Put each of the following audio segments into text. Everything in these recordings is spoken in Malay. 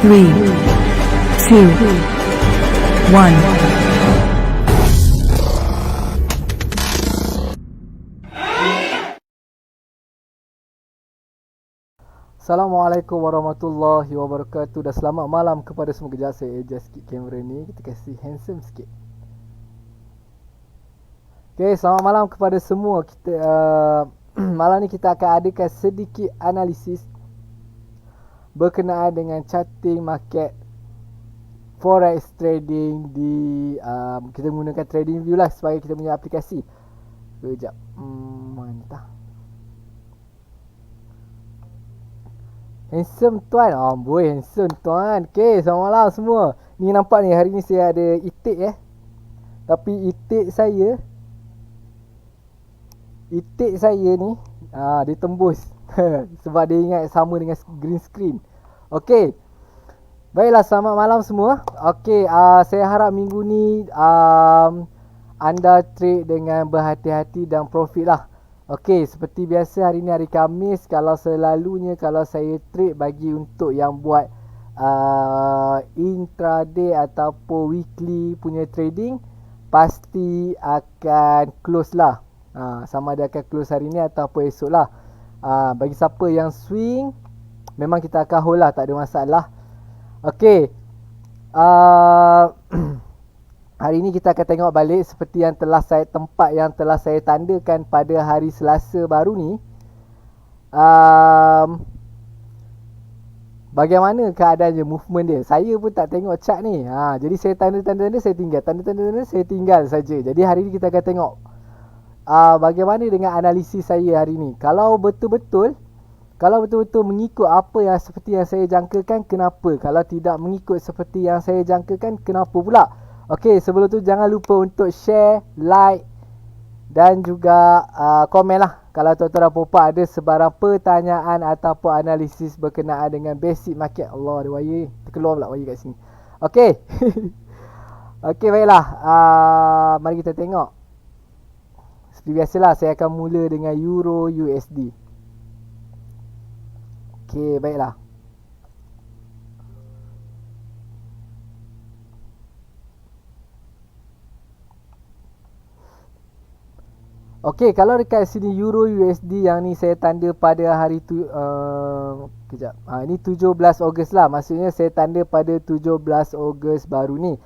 3, 2, 1. Assalamualaikum warahmatullahi wabarakatuh. Dan selamat malam kepada semua. Kejap saya adjust sikit kamera ni. Kita kasih handsome sikit. Okay, selamat malam kepada semua. Kita malam ni kita akan adakan sedikit analisis berkenaan dengan charting market forex trading di kita menggunakan TradingView lah sebagai kita punya aplikasi. Kejap. Mantap. Handsome tuan. Boy handsome tuan. Okay, selamat malam semua. Ni nampak ni hari ni saya ada itik Tapi itik saya ni dia tembus sebab dia ingat sama dengan green screen. Okay, baiklah, selamat malam semua. Okay, saya harap minggu ni anda trade dengan berhati-hati dan profit lah. Okay, seperti biasa hari ni hari Khamis. Kalau selalunya kalau saya trade bagi untuk yang buat intraday ataupun weekly punya trading, pasti akan close lah. Sama ada akan close hari ni ataupun esok lah. Bagi siapa yang swing, memang kita akan hold lah, tak ada masalah. Okay, hari ni kita akan tengok balik seperti yang telah saya tandakan pada hari Selasa baru ni. Bagaimana keadaannya, movement dia. Saya pun tak tengok chart ni. Jadi saya tanda-tanda saya tinggal, tanda-tanda saya tinggal saja. Jadi hari ni kita akan tengok bagaimana dengan analisis saya hari ni. Kalau betul-betul mengikut apa yang seperti yang saya jangkakan, kenapa? Kalau tidak mengikut seperti yang saya jangkakan, kenapa pula? Okey, sebelum tu jangan lupa untuk share, like dan juga komen lah. Kalau tuan-tuan dan puan ada sebarang pertanyaan ataupun analisis berkenaan dengan basic market. Allah, ada wire. Terkeluar pula wire kat sini. Okey. Okey, baiklah. Mari kita tengok. Seperti biasalah, saya akan mula dengan Euro USD. Okey, baiklah. Okey, kalau dekat sini Euro USD yang ni saya tanda pada hari tu kejap. Ini 17 Ogos lah. Maksudnya saya tanda pada 17 Ogos baru ni.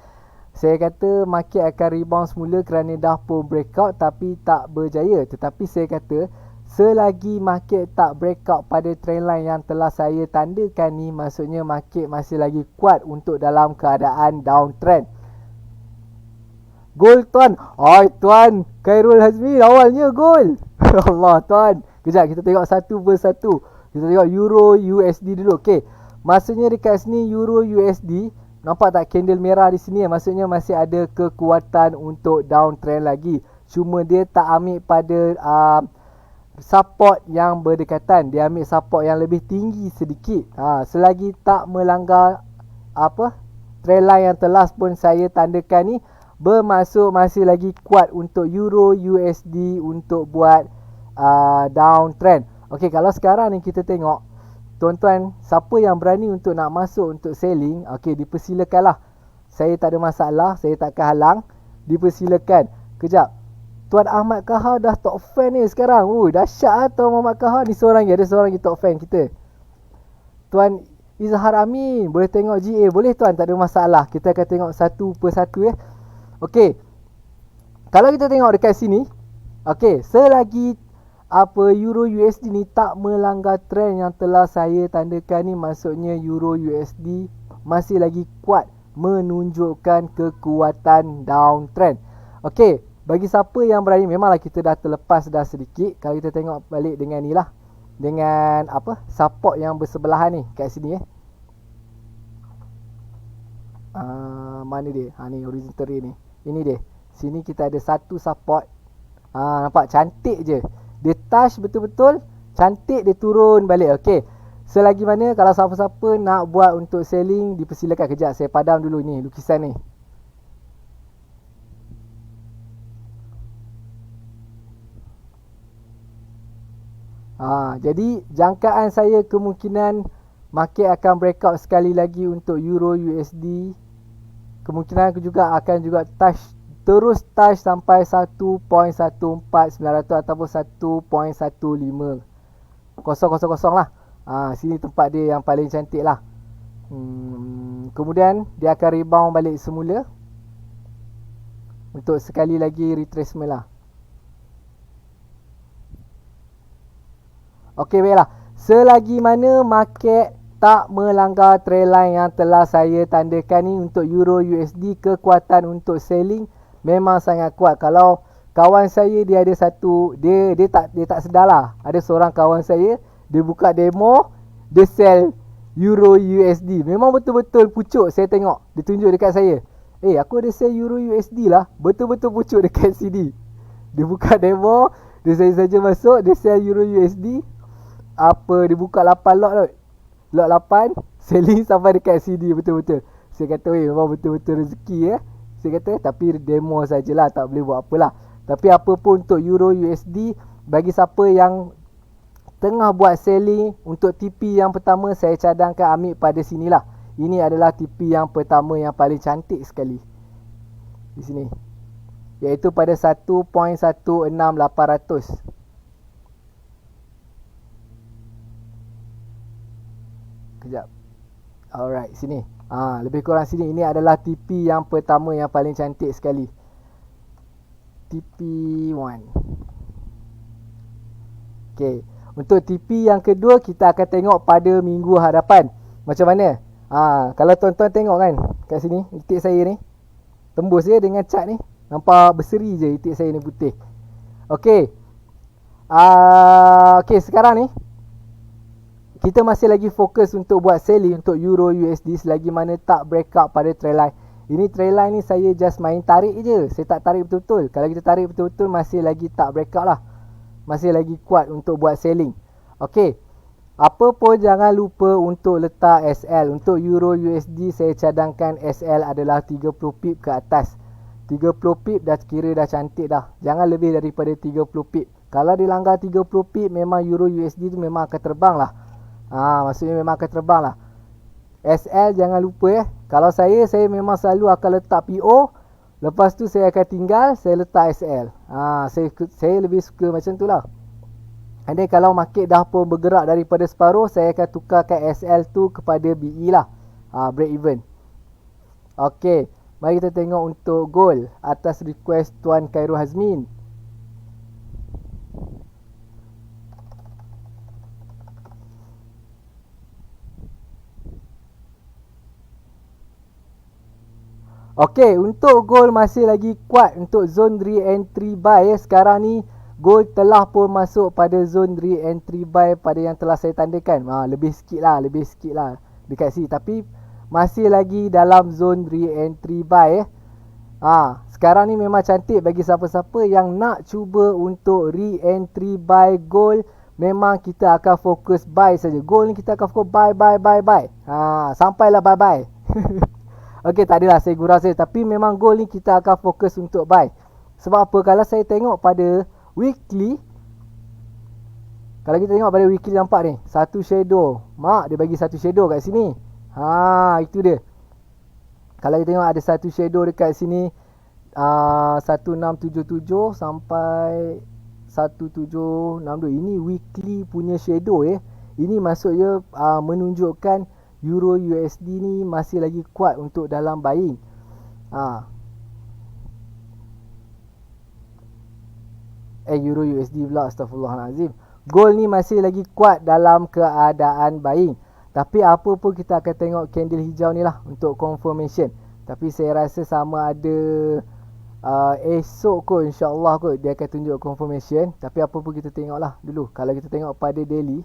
Saya kata market akan rebound semula kerana dah pun breakout tapi tak berjaya. Tetapi saya kata selagi market tak breakout pada trendline yang telah saya tandakan ni, maksudnya market masih lagi kuat untuk dalam keadaan downtrend. Gol tuan. Tuan, Khairul Hazmi awalnya gol. Allah tuan. Kejap kita tengok satu persatu. Kita tengok Euro USD dulu. Okey. Maksudnya dekat sini Euro USD, nampak tak candle merah di sini? Maksudnya masih ada kekuatan untuk downtrend lagi. Cuma dia tak ambil pada support yang berdekatan. Dia ambil support yang lebih tinggi sedikit. Selagi tak melanggar trendline yang telah pun saya tandakan ni, bermaksud masih lagi kuat untuk Euro USD untuk buat downtrend. Okey, kalau sekarang ni kita tengok, tuan-tuan, siapa yang berani untuk nak masuk untuk selling, okey, dipersilakan lah. Saya tak ada masalah, saya takkan halang. Dipersilakan. Kejap. Tuan Ahmad Kahar dah top fan ni sekarang. Dahsyat lah Tuan Ahmad Kahar ni. Ada seorang lagi top fan kita. Tuan Izhar Amin, boleh tengok GA. Boleh tuan, tak ada masalah. Kita akan tengok satu persatu ya. Okey. Kalau kita tengok dekat sini, okey, selagi Euro USD ni tak melanggar trend yang telah saya tandakan ni, maksudnya Euro USD masih lagi kuat menunjukkan kekuatan downtrend. Okey, bagi siapa yang berani, memanglah kita dah terlepas dah sedikit. Kalau kita tengok balik dengan ni lah, dengan support yang bersebelahan ni kat sini mana dia? Ni horizontal ni. Ini dia. Sini kita ada satu support. Nampak cantik je. Dia touch betul-betul cantik, dia turun balik. Okey. Selagi mana kalau siapa-siapa nak buat untuk selling, dipersilakan. Kejap saya padam dulu ni lukisan ni. Jadi jangkaan saya kemungkinan market akan breakout sekali lagi untuk Euro USD. Kemungkinan juga akan juga terus touch sampai 1.14900 ataupun 1.15000 lah. Sini tempat dia yang paling cantik lah. Kemudian dia akan rebound balik semula untuk sekali lagi retracement lah. Okey, baiklah. Selagi mana market tak melanggar trendline yang telah saya tandakan ni untuk Euro USD, kekuatan untuk selling memang sangat kuat. Kalau kawan saya dia ada satu, dia tak sedar lah. Ada seorang kawan saya, dia buka demo, dia sell Euro USD. Memang betul-betul pucuk saya tengok. Dia tunjuk dekat saya. Aku ada sell Euro USD lah. Betul-betul pucuk dekat sini. Dia buka demo, dia saja masuk, dia sell Euro USD. Dia buka 8 lot tu. Lot 8, selling sampai dekat CD betul-betul. Saya kata, memang betul-betul rezeki Saya kata, tapi demo sajalah, tak boleh buat apalah. Tapi apa pun untuk Euro USD, bagi siapa yang tengah buat selling untuk TP yang pertama, saya cadangkan ambil pada sinilah. Ini adalah TP yang pertama yang paling cantik sekali di sini, iaitu pada 1.16800. Kejap. Alright, sini. Lebih kurang sini. Ini adalah TP yang pertama yang paling cantik sekali. TP1. Okay. Untuk TP yang kedua, kita akan tengok pada minggu hadapan. Macam mana? Kalau tuan-tuan tengok kan, kat sini, itik saya ni. Tembus je dengan cat ni. Nampak berseri je itik saya ni putih. Okay. Okay, sekarang ni, kita masih lagi fokus untuk buat selling untuk Euro USD selagi mana tak breakout pada trendline. Ini trendline ni saya just main tarik je. Saya tak tarik betul-betul. Kalau kita tarik betul-betul masih lagi tak breakout lah. Masih lagi kuat untuk buat selling. Okey. Apa pun jangan lupa untuk letak SL. Untuk Euro USD saya cadangkan SL adalah 30 pip ke atas. 30 pip dah kira dah cantik dah. Jangan lebih daripada 30 pip. Kalau dilanggar 30 pip memang Euro USD tu memang akan terbang lah. Maksudnya memang akan terbang lah. SL jangan lupa Kalau saya memang selalu akan letak PO. Lepas tu saya akan tinggal, saya letak SL. Saya lebih suka macam tu lah. And then kalau market dah pun bergerak daripada separuh, saya akan tukarkan SL tu kepada BE lah. Break even. Okay, mari kita tengok untuk gold atas request Tuan Khairul Hazmin. Okey, untuk gold masih lagi kuat untuk zone re-entry buy Sekarang ni gold telah pun masuk pada zone re-entry buy pada yang telah saya tandakan. Lebih sikit lah dekat sini. Tapi masih lagi dalam zone re-entry buy Sekarang ni memang cantik bagi siapa-siapa yang nak cuba untuk re-entry buy gold. Memang kita akan fokus buy saja. Gold ni kita akan fokus buy. Sampailah buy. Okey, tak adalah saya gurau saja. Tapi memang gold ni kita akan fokus untuk buy. Sebab apa? Kalau saya tengok pada weekly, kalau kita tengok pada weekly nampak ni, satu shadow. Dia bagi satu shadow kat sini. Itu dia. Kalau kita tengok ada satu shadow dekat sini, 1677 sampai 1762. Ini weekly punya shadow Ini maksudnya menunjukkan Euro USD ni masih lagi kuat untuk dalam buying. Euro USD pula, astagfirullahalazim. Gold ni masih lagi kuat dalam keadaan buying. Tapi apa pun kita akan tengok candle hijau ni lah untuk confirmation. Tapi saya rasa sama ada esok kot, insyaAllah kot dia akan tunjuk confirmation. Tapi apa pun kita tengok lah dulu. Kalau kita tengok pada daily,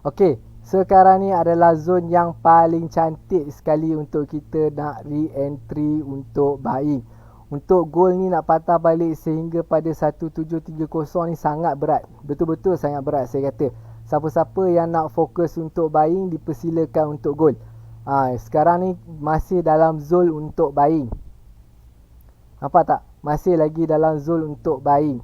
okey, sekarang ni adalah zone yang paling cantik sekali untuk kita nak re-entry untuk buying. Untuk gold ni nak patah balik sehingga pada 1730 ni sangat berat. Betul-betul sangat berat saya kata. Siapa-siapa yang nak fokus untuk buying dipersilakan untuk gold. Sekarang ni masih dalam zone untuk buying. Nampak tak? Masih lagi dalam zone untuk buying.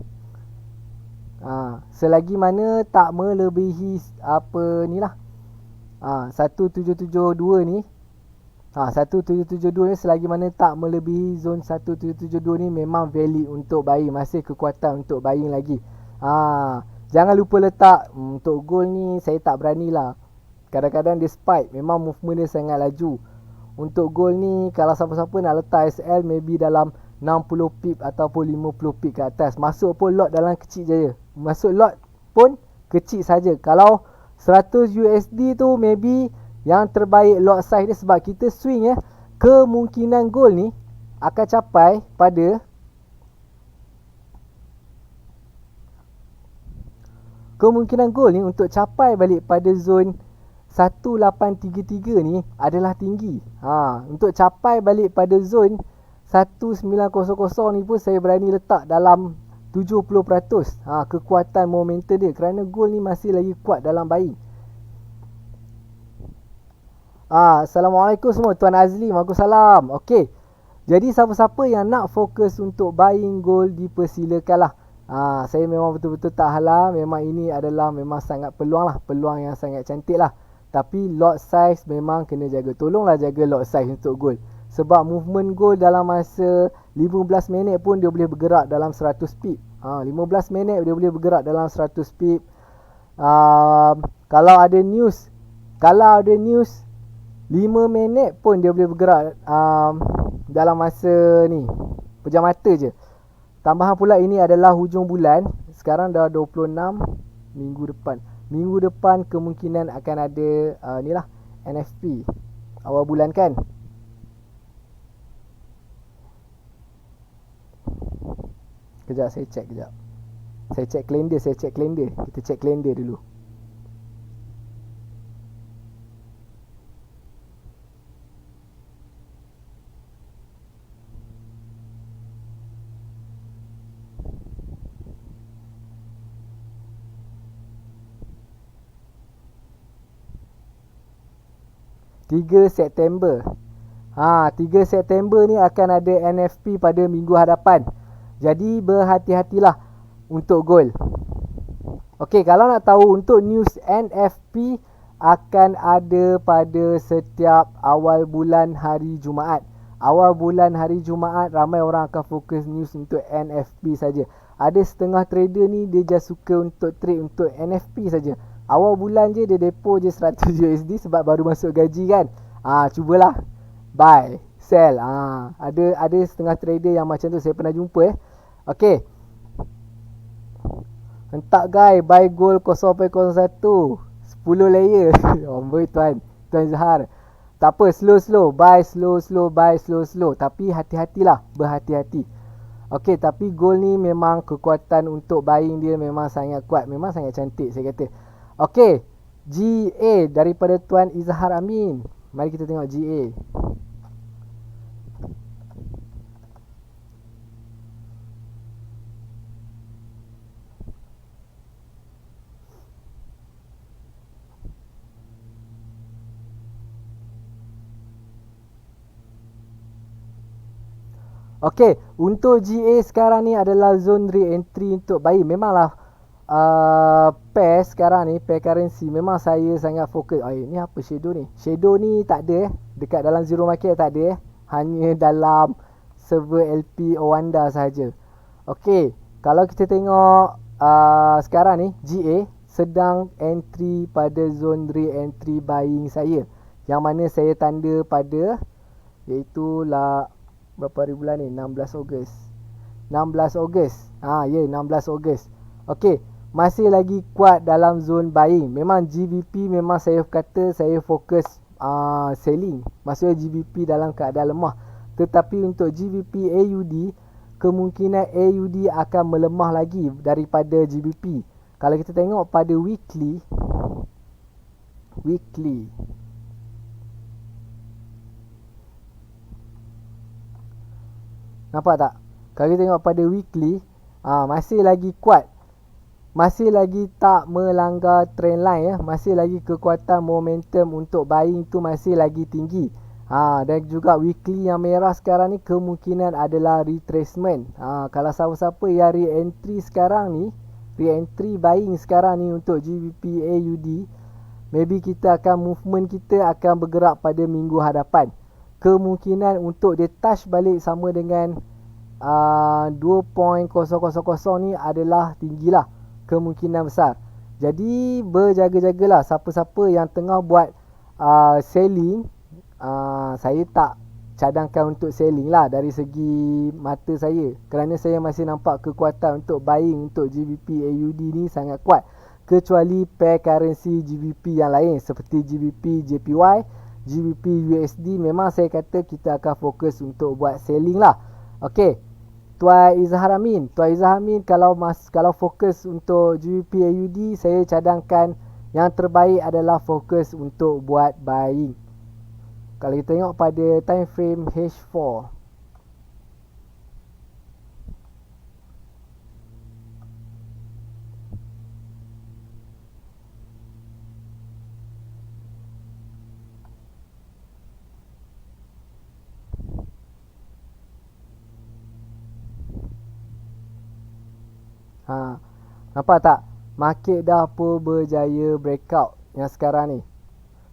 Selagi mana tak melebihi apa ni lah, 1772 ni, 1772 ni selagi mana tak melebihi zone 1772 ni memang valid untuk buying, masih kekuatan untuk buying lagi. Jangan lupa letak untuk gold ni saya tak berani lah. Kadang-kadang dia spike, memang movement dia sangat laju. Untuk gold ni kalau siapa-siapa nak letak SL maybe dalam 60 pip ataupun 50 pip ke atas. Masuk pun lot dalam kecil je. Masuk lot pun kecil saja. Kalau 100 USD tu maybe yang terbaik lot size dia, sebab kita swing kemungkinan gold ni akan capai pada gold ni untuk capai balik pada zone 1833 ni adalah tinggi. Untuk capai balik pada zone 1900 ni pun saya berani letak dalam 70%. Kekuatan momentum dia, kerana gold ni masih lagi kuat dalam buying. Assalamualaikum semua, Tuan Azli, waalaikumsalam. Okey, jadi siapa-siapa yang nak fokus untuk buying gold dipersilakanlah. Saya memang betul-betul tak halang. Memang ini adalah memang sangat peluang lah, peluang yang sangat cantik lah. Tapi lot size memang kena jaga. Tolonglah jaga lot size untuk gold. Sebab movement gold dalam masa 15 minit pun dia boleh bergerak dalam 100 pip. 15 minit dia boleh bergerak dalam 100 pip. Kalau ada news 5 minit pun dia boleh bergerak dalam masa ni pejam mata je. Tambahan pula ini adalah hujung bulan. Sekarang dah 26 minggu depan. Minggu depan kemungkinan akan ada ni lah NFP awal bulan kan. Kejap saya check kejap. Saya check kalender. Kita check kalender dulu. September 3 September ni akan ada NFP pada minggu hadapan. Jadi berhati-hatilah untuk gold. Okey, kalau nak tahu untuk news NFP akan ada pada setiap awal bulan hari Jumaat. Awal bulan hari Jumaat ramai orang akan fokus news untuk NFP saja. Ada setengah trader ni dia just suka untuk trade untuk NFP saja. Awal bulan je dia depo je 100 USD sebab baru masuk gaji kan. Cubalah buy, sell. Ada setengah trader yang macam tu, saya pernah jumpa Okey. Hentak guys, buy gold 0.01 10 layer. Amboi Tuan Zahar. Tak apa, slow buy, buy slow. Tapi hati-hatilah, berhati-hati. Okey, tapi gold ni memang kekuatan untuk buying dia memang sangat kuat, memang sangat cantik saya kata. Okey, GA daripada Tuan Izhar Amin. Mari kita tengok GA. Okey, untuk GA sekarang ni adalah zone re-entry untuk buy. Memanglah pair sekarang ni, pair currency memang saya sangat fokus. Ni apa shadow ni? Shadow ni tak ada dekat dalam zero market tak ada hanya dalam server LP Owanda sahaja. Okey, kalau kita tengok sekarang ni GA sedang entry pada zone re-entry buying saya, yang mana saya tanda pada iaitu lah berapa hari bulan ni? 16 Ogos. 16 Ogos. Okey, masih lagi kuat dalam zone buying. Memang GBP memang saya kata saya fokus selling. Maksudnya GBP dalam keadaan lemah. Tetapi untuk GBP AUD, kemungkinan AUD akan melemah lagi daripada GBP. Kalau kita tengok pada weekly nampak tak? Kalau kita tengok pada weekly, masih lagi kuat. masih lagi tak melanggar trend line ya. Masih lagi kekuatan momentum untuk buying tu masih lagi tinggi. Dan juga weekly yang merah sekarang ni kemungkinan adalah retracement. Kalau siapa-siapa yang re-entry sekarang ni, re-entry buying sekarang ni untuk GBP AUD, maybe kita akan movement kita akan bergerak pada minggu hadapan. Kemungkinan untuk dia touch balik sama dengan 2.000 ni adalah tinggilah, kemungkinan besar. Jadi berjaga-jagalah siapa-siapa yang tengah buat selling. Saya tak cadangkan untuk selling lah dari segi mata saya, kerana saya masih nampak kekuatan untuk buying untuk GBP AUD ni sangat kuat, kecuali pair currency GBP yang lain seperti GBP JPY, GBP USD. Memang saya kata kita akan fokus untuk buat selling lah. Okey, Tuan Izhar Amin, kalau fokus untuk GBP AUD, saya cadangkan yang terbaik adalah fokus untuk buat buying. Kalau kita tengok pada time frame H4, nampak tak? Market dah pun berjaya breakout yang sekarang ni.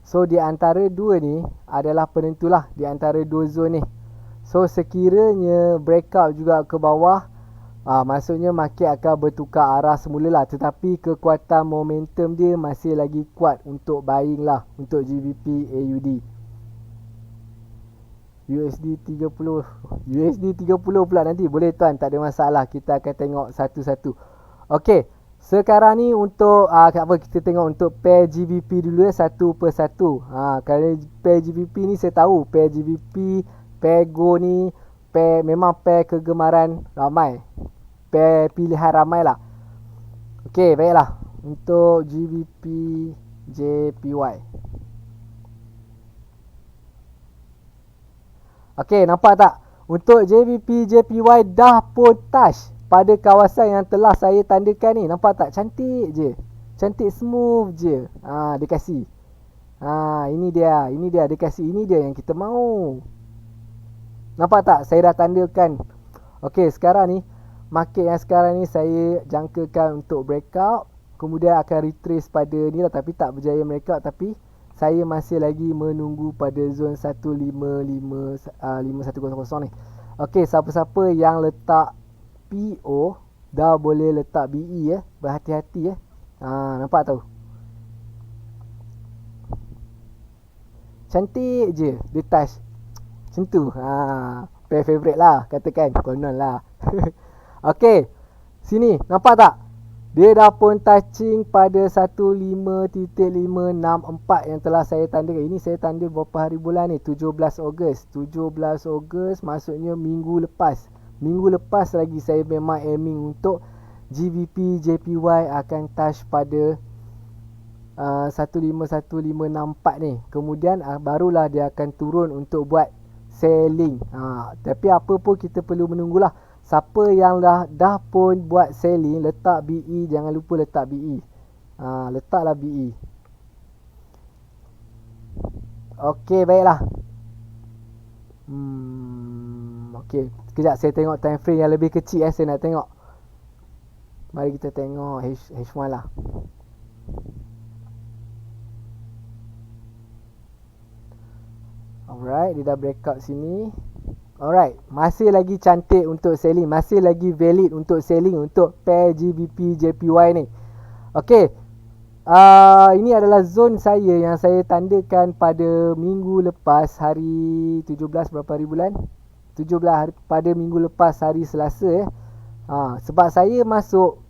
So di antara dua ni adalah penentulah, di antara dua zone ni. So sekiranya breakout juga ke bawah, maksudnya market akan bertukar arah semula lah. Tetapi kekuatan momentum dia masih lagi kuat untuk buying lah untuk GBP AUD. USD 30 pula nanti. Boleh tuan, tak ada masalah. Kita akan tengok satu-satu. Okey, sekarang ni untuk kita tengok untuk pair GBP dulu satu persatu. Kerana pair GBP ni saya tahu, pair GBP, pair Go ni memang pair kegemaran ramai, pair pilihan ramai lah. Okey, baiklah. Untuk GBP JPY, okey, nampak tak? Untuk JBP JPY dah pun touch pada kawasan yang telah saya tandakan ni. Nampak tak? Cantik je. Cantik smooth je. Dia kasih. Ini dia dia kasih. Ini dia yang kita mahu. Nampak tak? Saya dah tandakan. Okey, sekarang ni market yang sekarang ni saya jangkakan untuk breakout, kemudian akan retrace pada ni lah, tapi tak berjaya breakout. Tapi saya masih lagi menunggu pada zone 155 5100 ni. Okey, siapa-siapa yang letak PO dah boleh letak BE ya. Berhati-hati ya. Nampak tu? Cantik je dia touch. Macam tu. Pair favourite lah katakan. Konon lah. Okey. Sini nampak tak? Dia dah pun touching pada 15.564 yang telah saya tandakan. Ini saya tanda berapa hari bulan ni? 17 Ogos. 17 Ogos maksudnya minggu lepas. Minggu lepas lagi saya memang aiming untuk GBP JPY akan touch pada 15.564 ni. Kemudian barulah dia akan turun untuk buat selling. Tapi apa pun kita perlu menunggulah. Siapa yang dah pun buat selling, letak BE, jangan lupa letak BE. Letaklah BE. Okey, baiklah. Okey, sekejap saya tengok time frame yang lebih kecil saya nak tengok. Mari kita tengok H1 lah. Alright, dia dah breakout sini. Alright, masih lagi cantik untuk selling, masih lagi valid untuk selling untuk pair GBP JPY ni. Okey. Ini adalah zone saya yang saya tandakan pada minggu lepas, hari 17 berapa hari bulan? 17 hari, pada minggu lepas hari Selasa sebab saya masuk,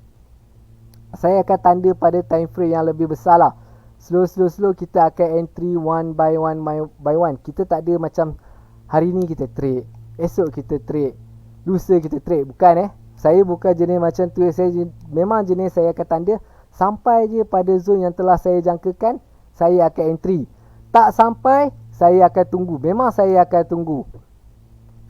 saya akan tanda pada time frame yang lebih besar lah. Slow kita akan entry one by one. Kita tak ada macam hari ni kita trade, esok kita trade, lusa kita trade. Bukan saya bukan jenis macam tu. Saya memang jenis saya akan tanda sampai je pada zone yang telah saya jangkakan, saya akan entry. Tak sampai, saya akan tunggu. Memang saya akan tunggu.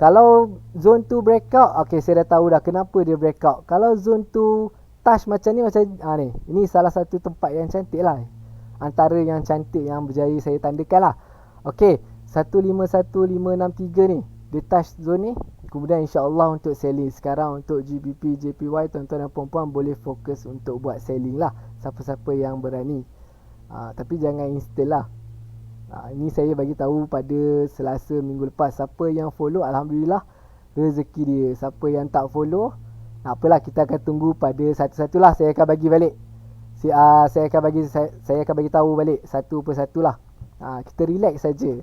Kalau zone tu breakout, okey, saya dah tahu dah kenapa dia breakout. Kalau zone tu touch macam ni, macam ni. Ini salah satu tempat yang cantik lah. Antara yang cantik yang berjaya saya tandakan lah. Okey, 151563 ni, dia touch zone ni. Kemudian insyaAllah untuk selling. Sekarang untuk GBP, JPY, tuan-tuan dan puan-puan boleh fokus untuk buat selling lah. Siapa-siapa yang berani. Tapi jangan instant lah. Ini saya bagi tahu pada Selasa minggu lepas. Siapa yang follow, Alhamdulillah, rezeki dia. Siapa yang tak follow, apalah, kita akan tunggu pada satu-satu lah. Saya akan bagi balik. Saya akan bagi tahu balik satu persatu lah. Kita relax saja.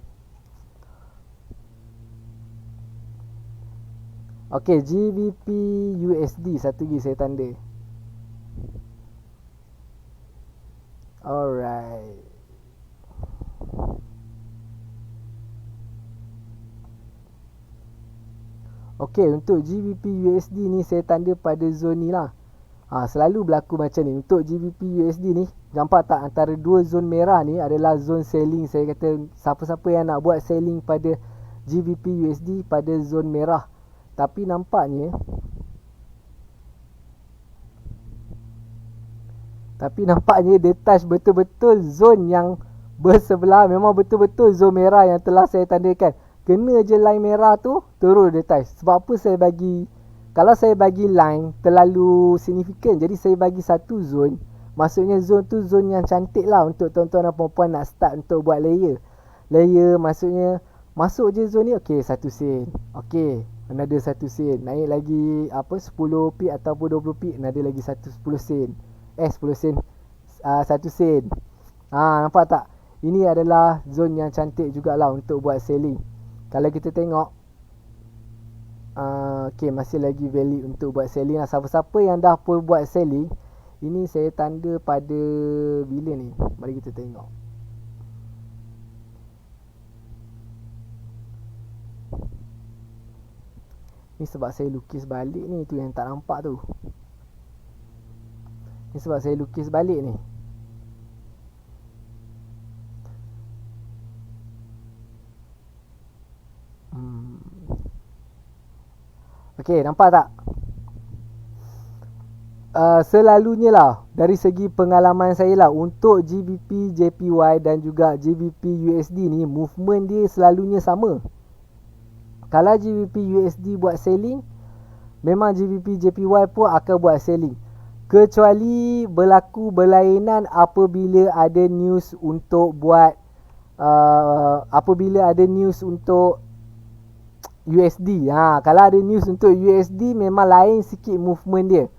Okey, GBP USD satu lagi saya tanda. Alright. Okey, untuk GBP USD ni saya tanda pada zone ni lah. Selalu berlaku macam ni. Untuk GBP USD ni, nampak tak, antara dua zon merah ni adalah zon selling. Saya kata siapa-siapa yang nak buat selling pada GBP USD pada zon merah. Tapi nampaknya dia touch betul-betul zon yang bersebelah. Memang betul-betul zon merah yang telah saya tandakan. Kena je line merah tu, terus dia touch. Sebab apa saya bagi, kalau saya bagi line terlalu signifikan, jadi saya bagi satu zon. Maksudnya zon tu zon yang cantik lah untuk tuan-tuan dan puan-puan nak start untuk buat layer. Layer maksudnya masuk je zon ni, okey, 1 sen. Okey, another 1 sen. Naik lagi 10 pip ataupun 20 pip, another lagi 10 sen. 10 sen, 1 sen. Nampak tak? Ini adalah zon yang cantik jugalah untuk buat selling. Kalau kita tengok, okey, masih lagi valid untuk buat selling lah. Siapa-siapa yang dah pun buat selling, ini saya tanda pada bila ni? Mari kita tengok. Ni sebab saya lukis balik ni, tu yang tak nampak tu. Ni sebab saya lukis balik ni. Okey, nampak tak? Selalunya lah, dari segi pengalaman saya lah, untuk GBP, JPY dan juga GBP USD ni, movement dia selalunya sama. Kalau GBP USD buat selling, memang GBP JPY pun akan buat selling. Kecuali berlaku berlainan apabila ada news untuk buat apabila ada news untuk USD. Kalau ada news untuk USD, memang lain sikit movement dia.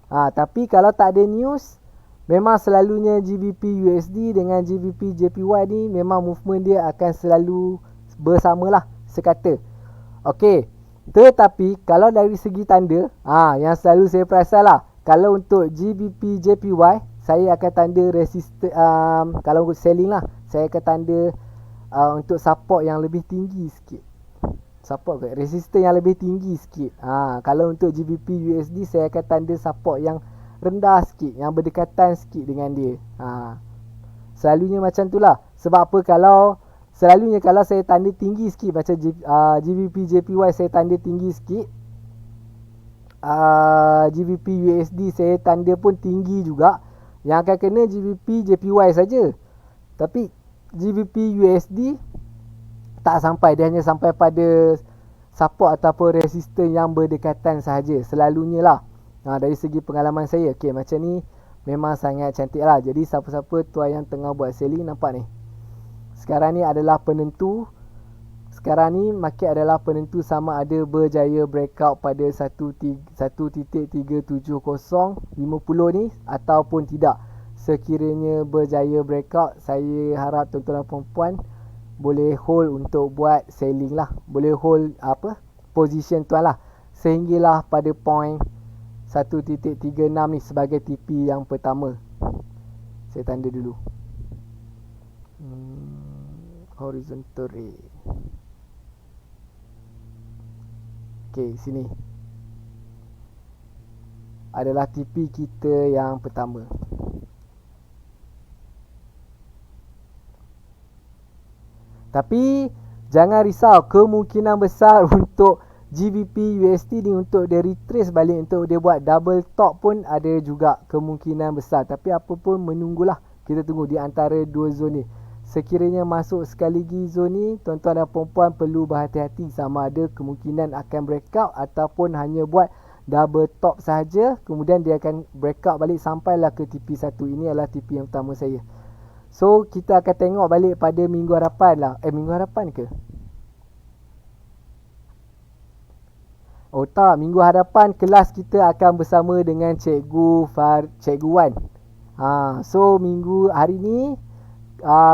Tapi kalau tak ada news, memang selalunya GBP USD dengan GBP JPY ni memang movement dia akan selalu bersamalah sekata. Okey, tetapi kalau dari segi tanda, yang selalu saya perasan lah, kalau untuk GBP JPY, saya akan tanda resistance. Kalau untuk selling lah, saya akan tanda untuk support yang lebih tinggi sikit. Support ke? Resistance yang lebih tinggi sikit. Kalau untuk GBP USD, saya akan tanda support yang rendah sikit, yang berdekatan sikit dengan dia. Selalunya macam tu lah. Sebab apa, selalunya kalau saya tanda tinggi sikit, macam GBP JPY saya tanda tinggi sikit, GBP USD saya tanda pun tinggi juga, yang akan kena GBP JPY saja. Tapi GBP USD tak sampai, dia hanya sampai pada support ataupun resistance yang berdekatan sahaja selalunya lah. Dari segi pengalaman saya, okey, macam ni memang sangat cantik lah. Jadi siapa-siapa tuan yang tengah buat selling, nampak ni, sekarang ni adalah penentu. Sekarang ni market adalah penentu sama ada berjaya breakout pada 1.37050 ni ataupun tidak. Sekiranya berjaya breakout, saya harap tuan-tuan dan puan-puan boleh hold untuk buat selling lah. Boleh hold position tuan lah, sehinggalah pada point 1.36 ni sebagai TP yang pertama. Saya tanda dulu horizontal ray. Okey, sini adalah TP kita yang pertama. Tapi jangan risau, kemungkinan besar untuk GBP USD ni untuk dia retrace balik, untuk dia buat double top pun ada juga kemungkinan besar. Tapi apa pun menunggulah. Kita tunggu di antara dua zon ni. Sekiranya masuk sekali lagi zon ni, tuan-tuan dan puan-puan perlu berhati-hati sama ada kemungkinan akan breakout ataupun hanya buat double top sahaja. Kemudian dia akan breakout balik sampailah ke TP1. Ini adalah TP yang pertama saya. So kita akan tengok balik pada minggu hadapan lah. Minggu hadapan ke? Oh tak, minggu hadapan kelas kita akan bersama dengan Cikgu Wan. So hari ni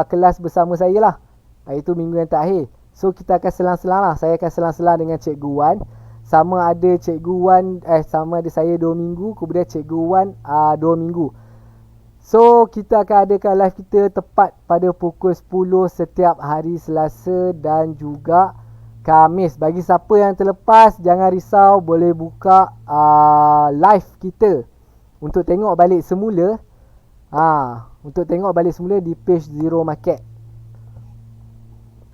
kelas bersama saya lah. Itu minggu yang terakhir. So kita akan selang-selang lah. Saya akan selang-selang dengan Cikgu Wan. Sama ada Cikgu Wan, sama ada saya 2 minggu, kemudian Cikgu Wan 2 minggu. So kita akan adakan live kita tepat pada pukul 10 setiap hari Selasa dan juga Khamis. Bagi siapa yang terlepas, jangan risau, boleh buka live kita untuk tengok balik semula. Untuk tengok balik semula di page Zero Market.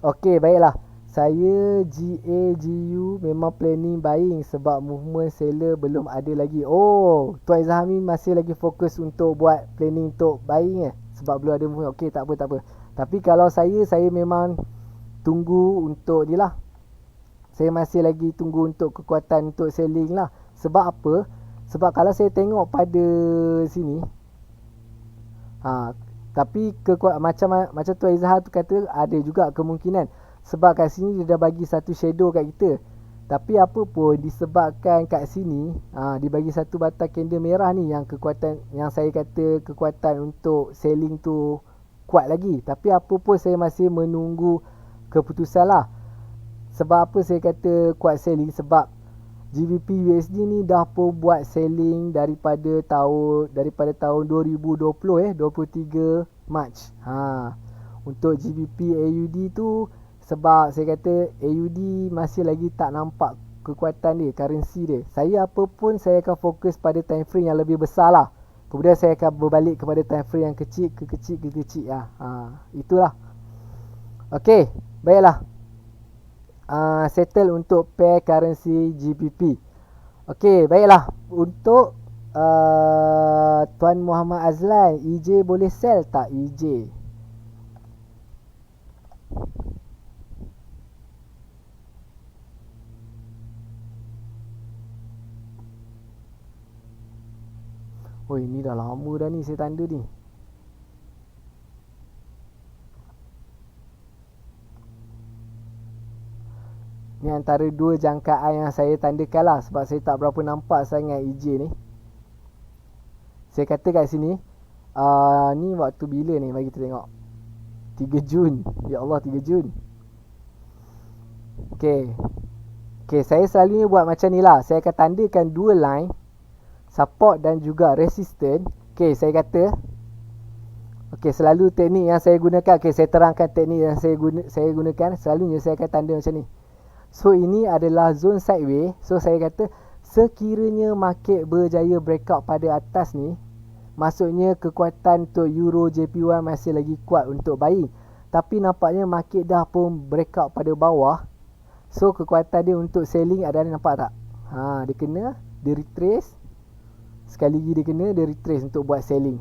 Okey, baiklah. Saya GAGU memang planning buying sebab movement seller belum ada lagi. Oh, Tuan Izhami masih lagi fokus untuk buat planning untuk buying sebab belum ada movement. Okey, tak apa. Tapi kalau saya memang tunggu untuk ni lah. Saya masih lagi tunggu untuk kekuatan untuk selling lah. Sebab apa? Sebab kalau saya tengok pada sini, tapi macam Tuan Izhar tu kata, ada juga kemungkinan. Sebab kat sini dia dah bagi satu shadow kat kita. Tapi apa pun disebabkan kat sini, dia bagi satu batang candle merah ni yang kekuatan, yang saya kata kekuatan untuk selling tu kuat lagi. Tapi apa pun saya masih menunggu keputusan lah. Sebab apa saya kata kuat selling? Sebab GBP USD ni dah pun buat selling daripada tahun 2020 23 Mac. Untuk GBP AUD tu, sebab saya kata AUD masih lagi tak nampak kekuatan dia, currency dia. Saya apa pun saya akan fokus pada time frame yang lebih besar lah. Kemudian saya akan berbalik kepada time frame yang kecil ke kecil lah. Itulah. Okey, baiklah. Settle untuk pair currency GBP. Okey, baiklah. Untuk Tuan Muhammad Azlan, EJ boleh sell tak EJ? Oh, ini dah lama dah ni saya tanda ni. Ni antara dua jangkaan yang saya tandakan lah. Sebab saya tak berapa nampak sangat EJ ni. Saya kata kat sini, ni waktu bila ni? Mari kita tengok. 3 Jun. Ya Allah, 3 Jun. Okay, saya selalunya buat macam ni lah. Saya akan tandakan dua line, support dan juga resistance. Okay, saya kata, selalu teknik yang saya gunakan, saya terangkan teknik yang saya gunakan. Selalunya saya akan tanda macam ni. So ini adalah zone sideways. So saya kata, sekiranya market berjaya breakout pada atas ni, maksudnya kekuatan untuk Euro JPY masih lagi kuat untuk buying. Tapi nampaknya market dah pun breakout pada bawah. So kekuatan dia untuk selling ada, nampak tak? Dia kena, dia retrace. Sekali lagi dia kena, dia retrace untuk buat selling.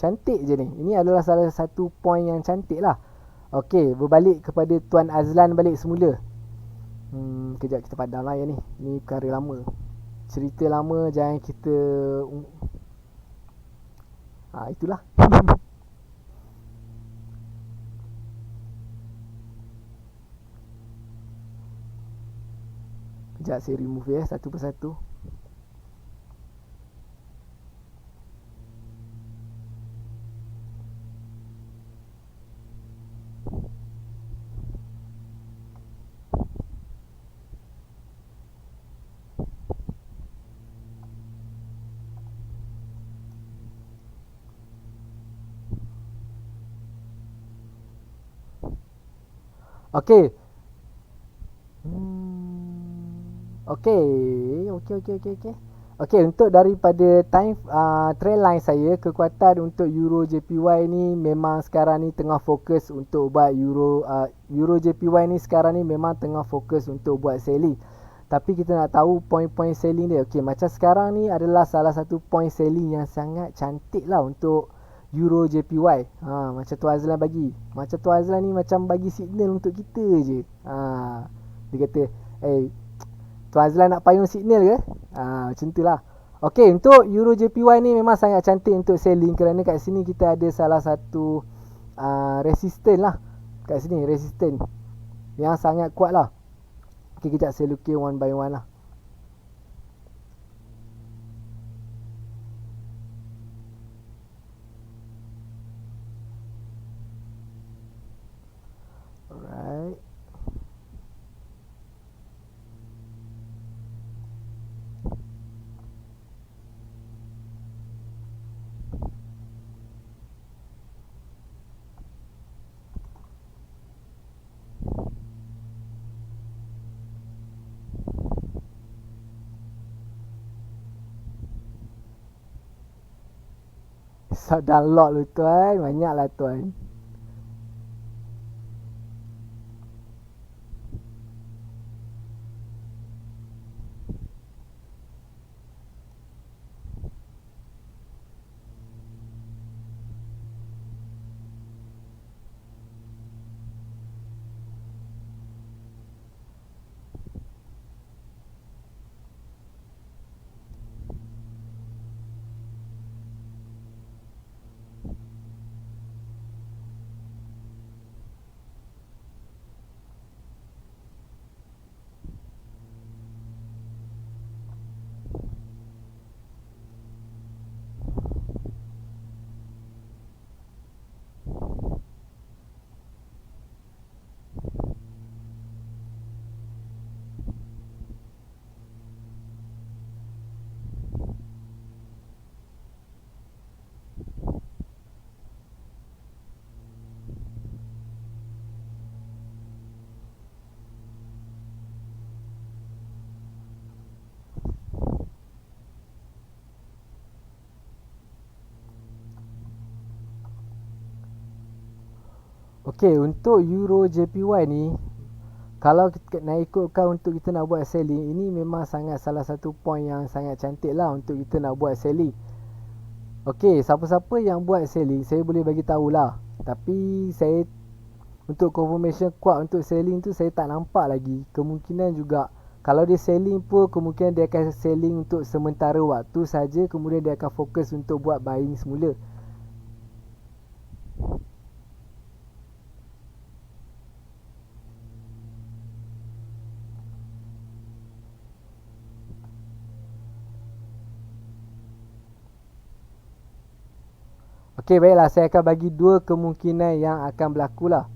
Cantik je ni. Ini adalah salah satu point yang cantik lah. Okey, berbalik kepada Tuan Azlan balik semula. Kejap kita padam lah yang ni. Ni perkara lama. Cerita lama jangan kita itulah. Kejap saya remove satu persatu. Okey. Okey, untuk daripada time trend line saya, kekuatan untuk Euro JPY ni memang sekarang ni tengah fokus untuk buat Euro JPY ni sekarang ni memang tengah fokus untuk buat selling. tapi kita nak tahu point-point selling dia. Okey, macam sekarang ni adalah salah satu point selling yang sangat cantik lah untuk Euro JPY. Macam Tuan Azlan bagi. Macam Tuan Azlan ni macam bagi signal untuk kita je. Dia kata, Tuan Azlan nak payung signal ke? Macam tu lah. Okey, untuk Euro JPY ni memang sangat cantik untuk selling kerana kat sini kita ada salah satu resistance lah. Kat sini resistance yang sangat kuat lah. Okay, kejap saya lukis one by one lah. Alright. Sub download lu tuan. Banyak lah tuan. Okey, untuk Euro JPY ni, kalau kita nak ikutkan untuk kita nak buat selling, ini memang sangat salah satu point yang sangat cantik lah untuk kita nak buat selling. Okey, siapa-siapa yang buat selling, saya boleh bagi tahulah. Tapi saya untuk confirmation kuat untuk selling tu saya tak nampak lagi. Kemungkinan juga kalau dia selling pun kemungkinan dia akan selling untuk sementara waktu saja, kemudian dia akan fokus untuk buat buying semula. Okey, baiklah, saya akan bagi dua kemungkinan yang akan berlaku lah.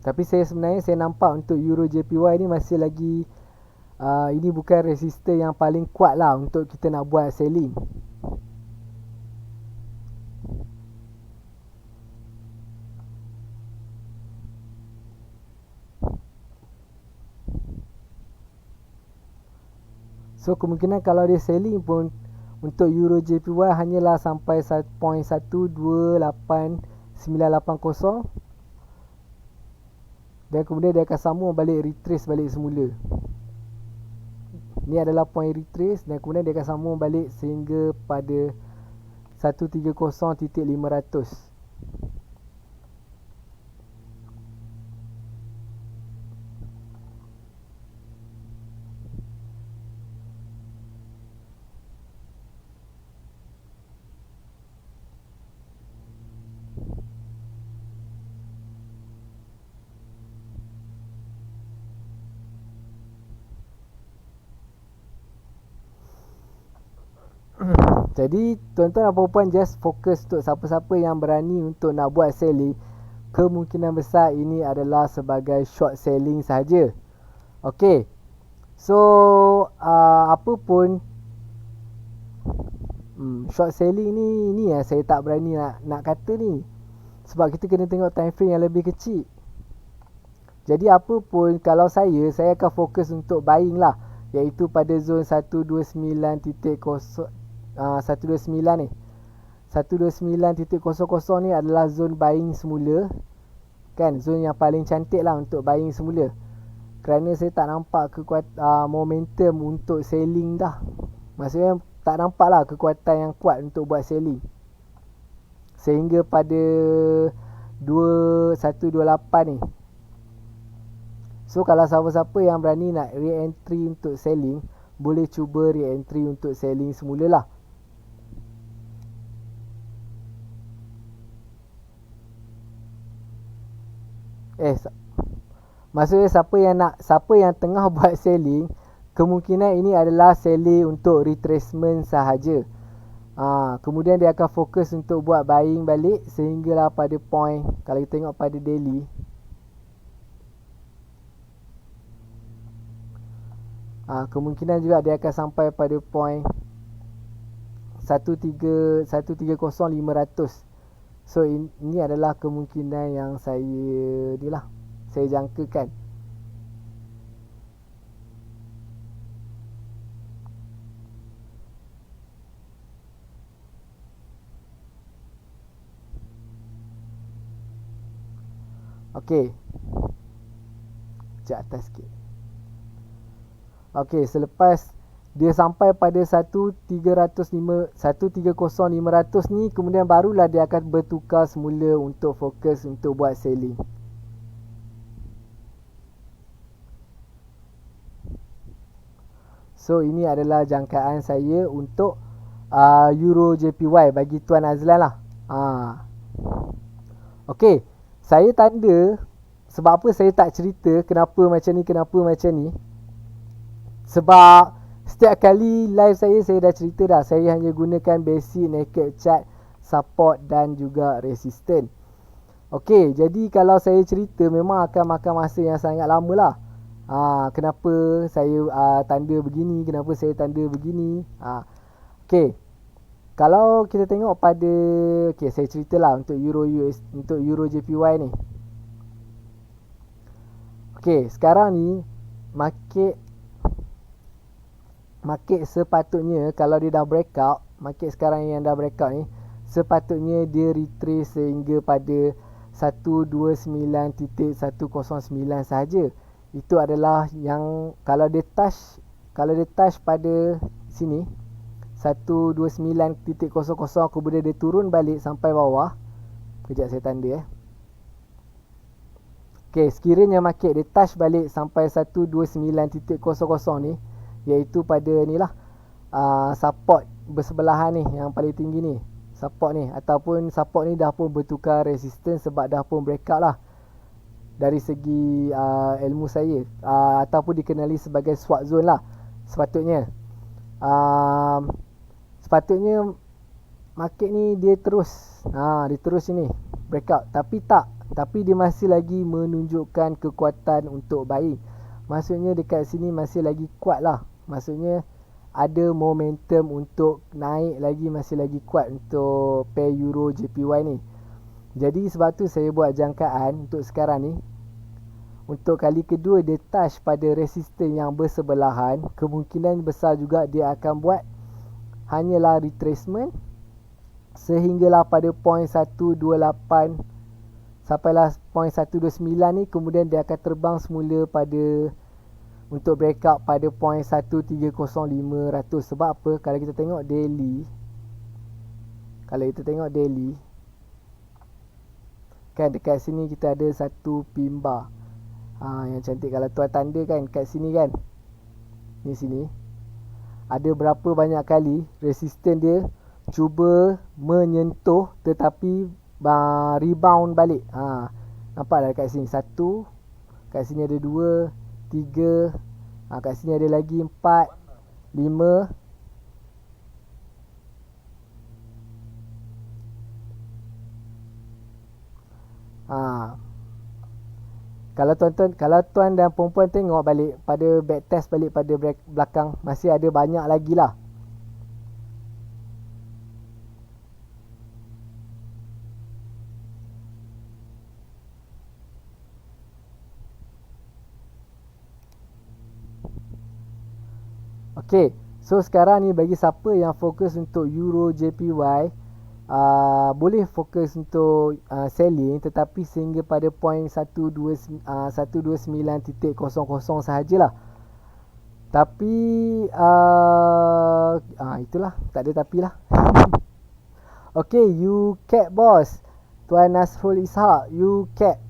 Tapi sebenarnya saya nampak untuk Euro JPY ni masih lagi ini bukan resistor yang paling kuat lah untuk kita nak buat selling. So kemungkinan kalau dia selling pun untuk Euro JPY hanyalah sampai 1.128.980 dan kemudian dia akan sambung balik, retrace balik semula. Ni adalah point retrace dan kemudian dia akan sambung balik sehingga pada 130.500. Jadi tuan-tuan dan puan-puan, just fokus untuk siapa-siapa yang berani untuk nak buat selling. Kemungkinan besar ini adalah sebagai short selling sahaja. Okey. So apa pun short selling ni yang saya tak berani nak kata ni. Sebab kita kena tengok time frame yang lebih kecil. Jadi apa pun kalau saya akan fokus untuk buying lah, iaitu pada zone 129.0 129 ni 129.00 ni adalah zone buying semula kan, zone yang paling cantik lah untuk buying semula. kerana saya tak nampak momentum untuk selling dah. Maksudnya tak nampak lah kekuatan yang kuat untuk buat selling. Sehingga pada 2128 ni. So kalau siapa-siapa yang berani nak re-entry untuk selling, boleh cuba re-entry untuk selling semula lah. Maksudnya siapa yang tengah buat selling, kemungkinan ini adalah selling untuk retracement sahaja. Kemudian dia akan fokus untuk buat buying balik sehinggalah pada point, kalau kita tengok pada daily, kemungkinan juga dia akan sampai pada point 130,500. So ini adalah kemungkinan yang saya jangkakan. Okey. Sekejap atas sikit. Okey, selepas dia sampai pada 130,500 ni, kemudian barulah dia akan bertukar semula untuk fokus untuk buat selling. So ini adalah jangkaan saya untuk Euro JPY bagi Tuan Azlan lah. Okey, saya tanda. Sebab apa saya tak cerita kenapa macam ni. Sebab setiap kali live saya dah cerita dah. Saya hanya gunakan basic naked chart, support dan juga resistance. Okey, jadi kalau saya cerita memang akan makan masa yang sangat lama lah. Kenapa saya tanda begini, kenapa saya tanda begini. Okey, kalau kita tengok pada, saya ceritalah untuk Euro JPY ni. Okey, sekarang ni market sepatutnya kalau dia dah breakout, market sekarang yang dah breakout ni, sepatutnya dia retrace sehingga pada 129.109 sahaja. Itu adalah yang kalau dia touch pada sini 129.00, kemudian dia turun balik sampai bawah. Kejap saya tanda Okey, sekiranya market dia touch balik sampai 129.00 ni, iaitu pada ni lah support bersebelahan ni, yang paling tinggi ni, support ni, ataupun support ni dah pun bertukar resistance sebab dah pun breakout lah dari segi ilmu saya, ataupun dikenali sebagai swap zone lah. Sepatutnya market ni dia terus sini breakout, tapi dia masih lagi menunjukkan kekuatan untuk buying. Maksudnya dekat sini masih lagi kuat lah. Maksudnya ada momentum untuk naik lagi, masih lagi kuat untuk pair Euro JPY ni. Jadi sebab tu saya buat jangkaan untuk sekarang ni. Untuk kali kedua dia touch pada resistance yang bersebelahan, kemungkinan besar juga dia akan buat hanyalah retracement sehinggalah pada point 128 sampailah point 129 ni, kemudian dia akan terbang semula pada untuk breakout pada point 130,500. Sebab apa? Kalau kita tengok daily kan dekat sini kita ada satu pin bar yang cantik. Kalau tuan tanda kan kat sini kan, ni sini ada berapa banyak kali resistance dia cuba menyentuh tetapi rebound balik. Nampaklah kat sini satu, kat sini ada 2, 3, kat sini ada lagi 4, 5. Kalau tuan dan perempuan tengok balik pada backtest balik pada belakang, masih ada banyak lagi lah. Okey, so sekarang ni bagi siapa yang fokus untuk Euro JPY, boleh fokus untuk selling, tetapi sehingga pada point 129.00 sahajalah. Tapi itulah, tak ada tapi lah. Okay, you cap boss. Tuan Nasrul Ishak, you cap.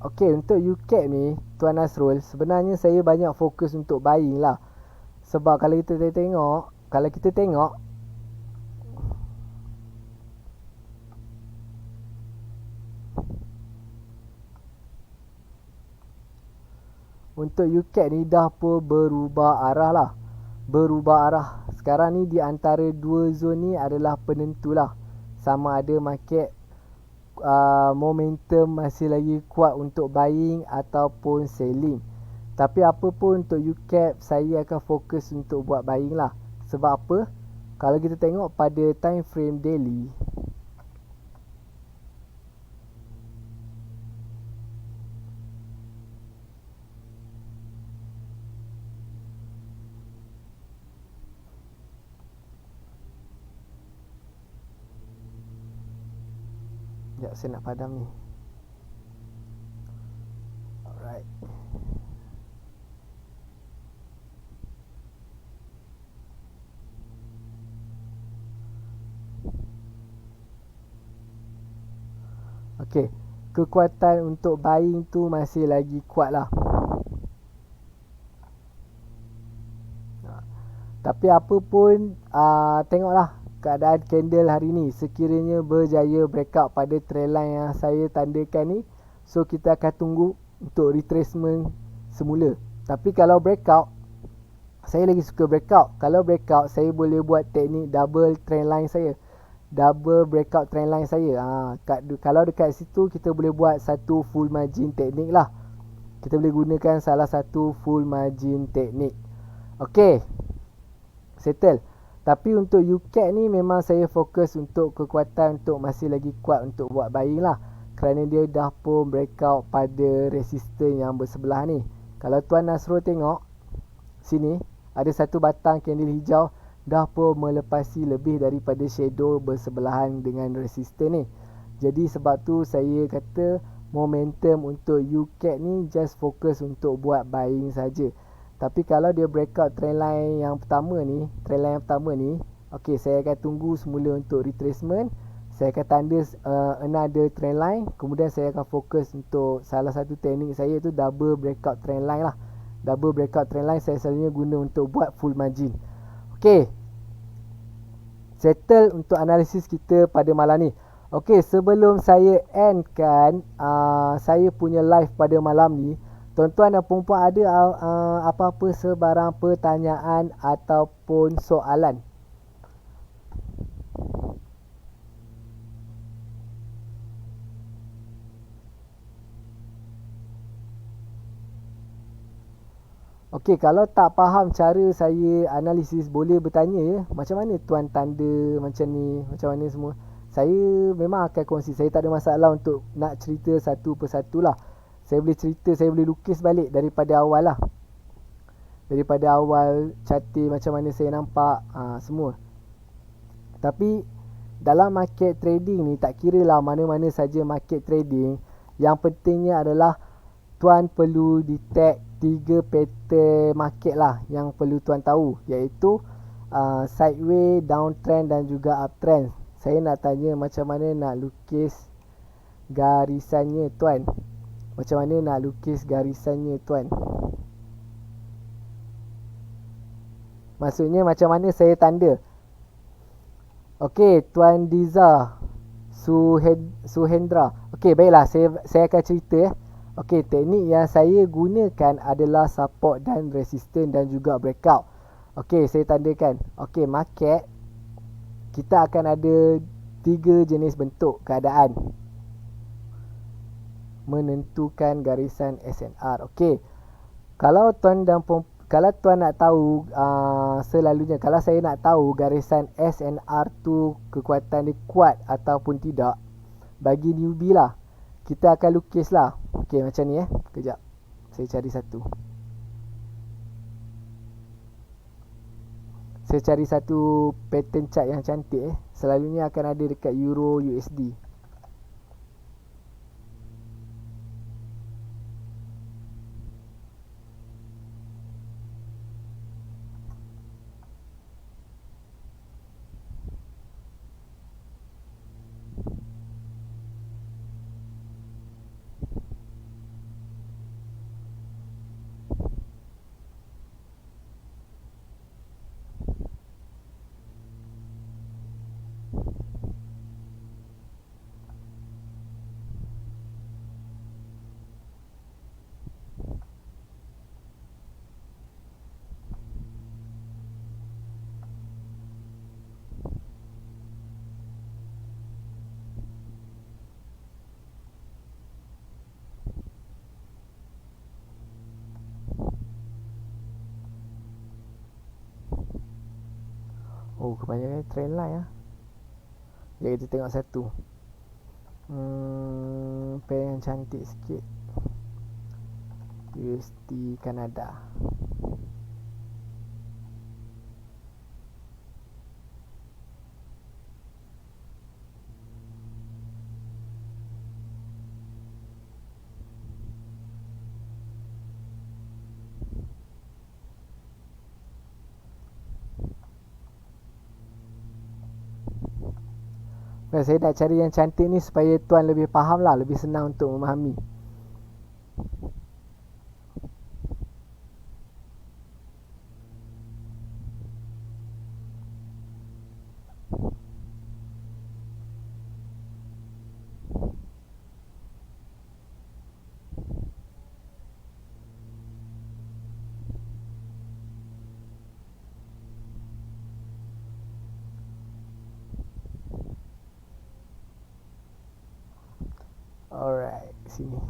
Okay, untuk UCAP ni, Tuan Nasrul, sebenarnya saya banyak fokus untuk buying lah. Sebab kalau kita tengok, untuk UCAP ni dah pun berubah arah lah. Sekarang ni di antara dua zon ni adalah penentu lah. Sama ada market momentum masih lagi kuat untuk buying ataupun selling. Tapi apa pun untuk UCAP, saya akan fokus untuk buat buying lah. Sebab apa? Kalau kita tengok pada time frame daily, sekejap saya nak padam ni. Alright. Okay, kekuatan untuk buying tu masih lagi kuat lah. Tapi apa pun, tengoklah keadaan candle hari ni. Sekiranya berjaya breakout pada trendline yang saya tandakan ni, so kita akan tunggu untuk retracement semula. Tapi kalau breakout, saya lagi suka breakout. Kalau breakout, saya boleh buat teknik double trendline saya, double breakout trendline saya. Kalau dekat situ, kita boleh buat satu full margin teknik lah. Kita boleh gunakan salah satu full margin teknik. Okay, settle. Tapi untuk UCAP ni memang saya fokus untuk kekuatan untuk masih lagi kuat untuk buat buying lah. Kerana dia dah pun breakout pada resistance yang bersebelah ni. Kalau Tuan Nasrul tengok sini, ada satu batang candle hijau dah pun melepasi lebih daripada shadow bersebelahan dengan resistance ni. Jadi sebab tu saya kata momentum untuk UCAP ni just fokus untuk buat buying saja. Tapi kalau dia breakout trendline yang pertama ni, okay, saya akan tunggu semula untuk retracement. Saya akan tanda another trendline. Kemudian saya akan fokus untuk salah satu teknik saya tu double breakout trendline lah. Double breakout trendline saya selalunya guna untuk buat full margin. Okay, settle untuk analisis kita pada malam ni. Okay, sebelum saya endkan saya punya live pada malam ni, tuan-tuan dan puan-puan ada apa-apa sebarang pertanyaan ataupun soalan? Okey, kalau tak faham cara saya analisis, boleh bertanya ya. Macam mana tuan tanda macam ni, macam mana semua. Saya memang akan kongsi. Saya tak ada masalah untuk nak cerita satu persatu lah. Saya boleh cerita, saya boleh lukis balik daripada awal lah. Daripada awal charting macam mana saya nampak, semua. Tapi dalam market trading ni, tak kira lah mana-mana saja market trading, yang pentingnya adalah tuan perlu detect 3 pattern market lah yang perlu tuan tahu, iaitu sideways, downtrend dan juga uptrend. Saya nak tanya macam mana nak lukis garisannya tuan. Macam mana nak lukis garisannya tuan? Maksudnya macam mana saya tanda? Okey, Tuan Diza Suhendra. Okey, baiklah, saya akan cerita ya. Okey, teknik yang saya gunakan adalah support dan resistance dan juga breakout. Okey, saya tandakan. Okey, market kita akan ada 3 jenis bentuk keadaan menentukan garisan SNR. Okey, kalau tuan kalau tuan nak tahu selalunya, kalau saya nak tahu garisan SNR tu kekuatan dia kuat ataupun tidak, bagi newbie lah, kita akan lukis lah. Okey, macam ni kejap saya cari satu. Saya cari satu pattern chart yang cantik Selalunya akan ada dekat Euro USD. Oh, kebanyakan trend line Jadi kita tengok satu. Pair yang cantik sikit. USD Kanada. Saya nak cari yang cantik ni supaya tuan lebih faham lah, lebih senang untuk memahami. Alright, sini.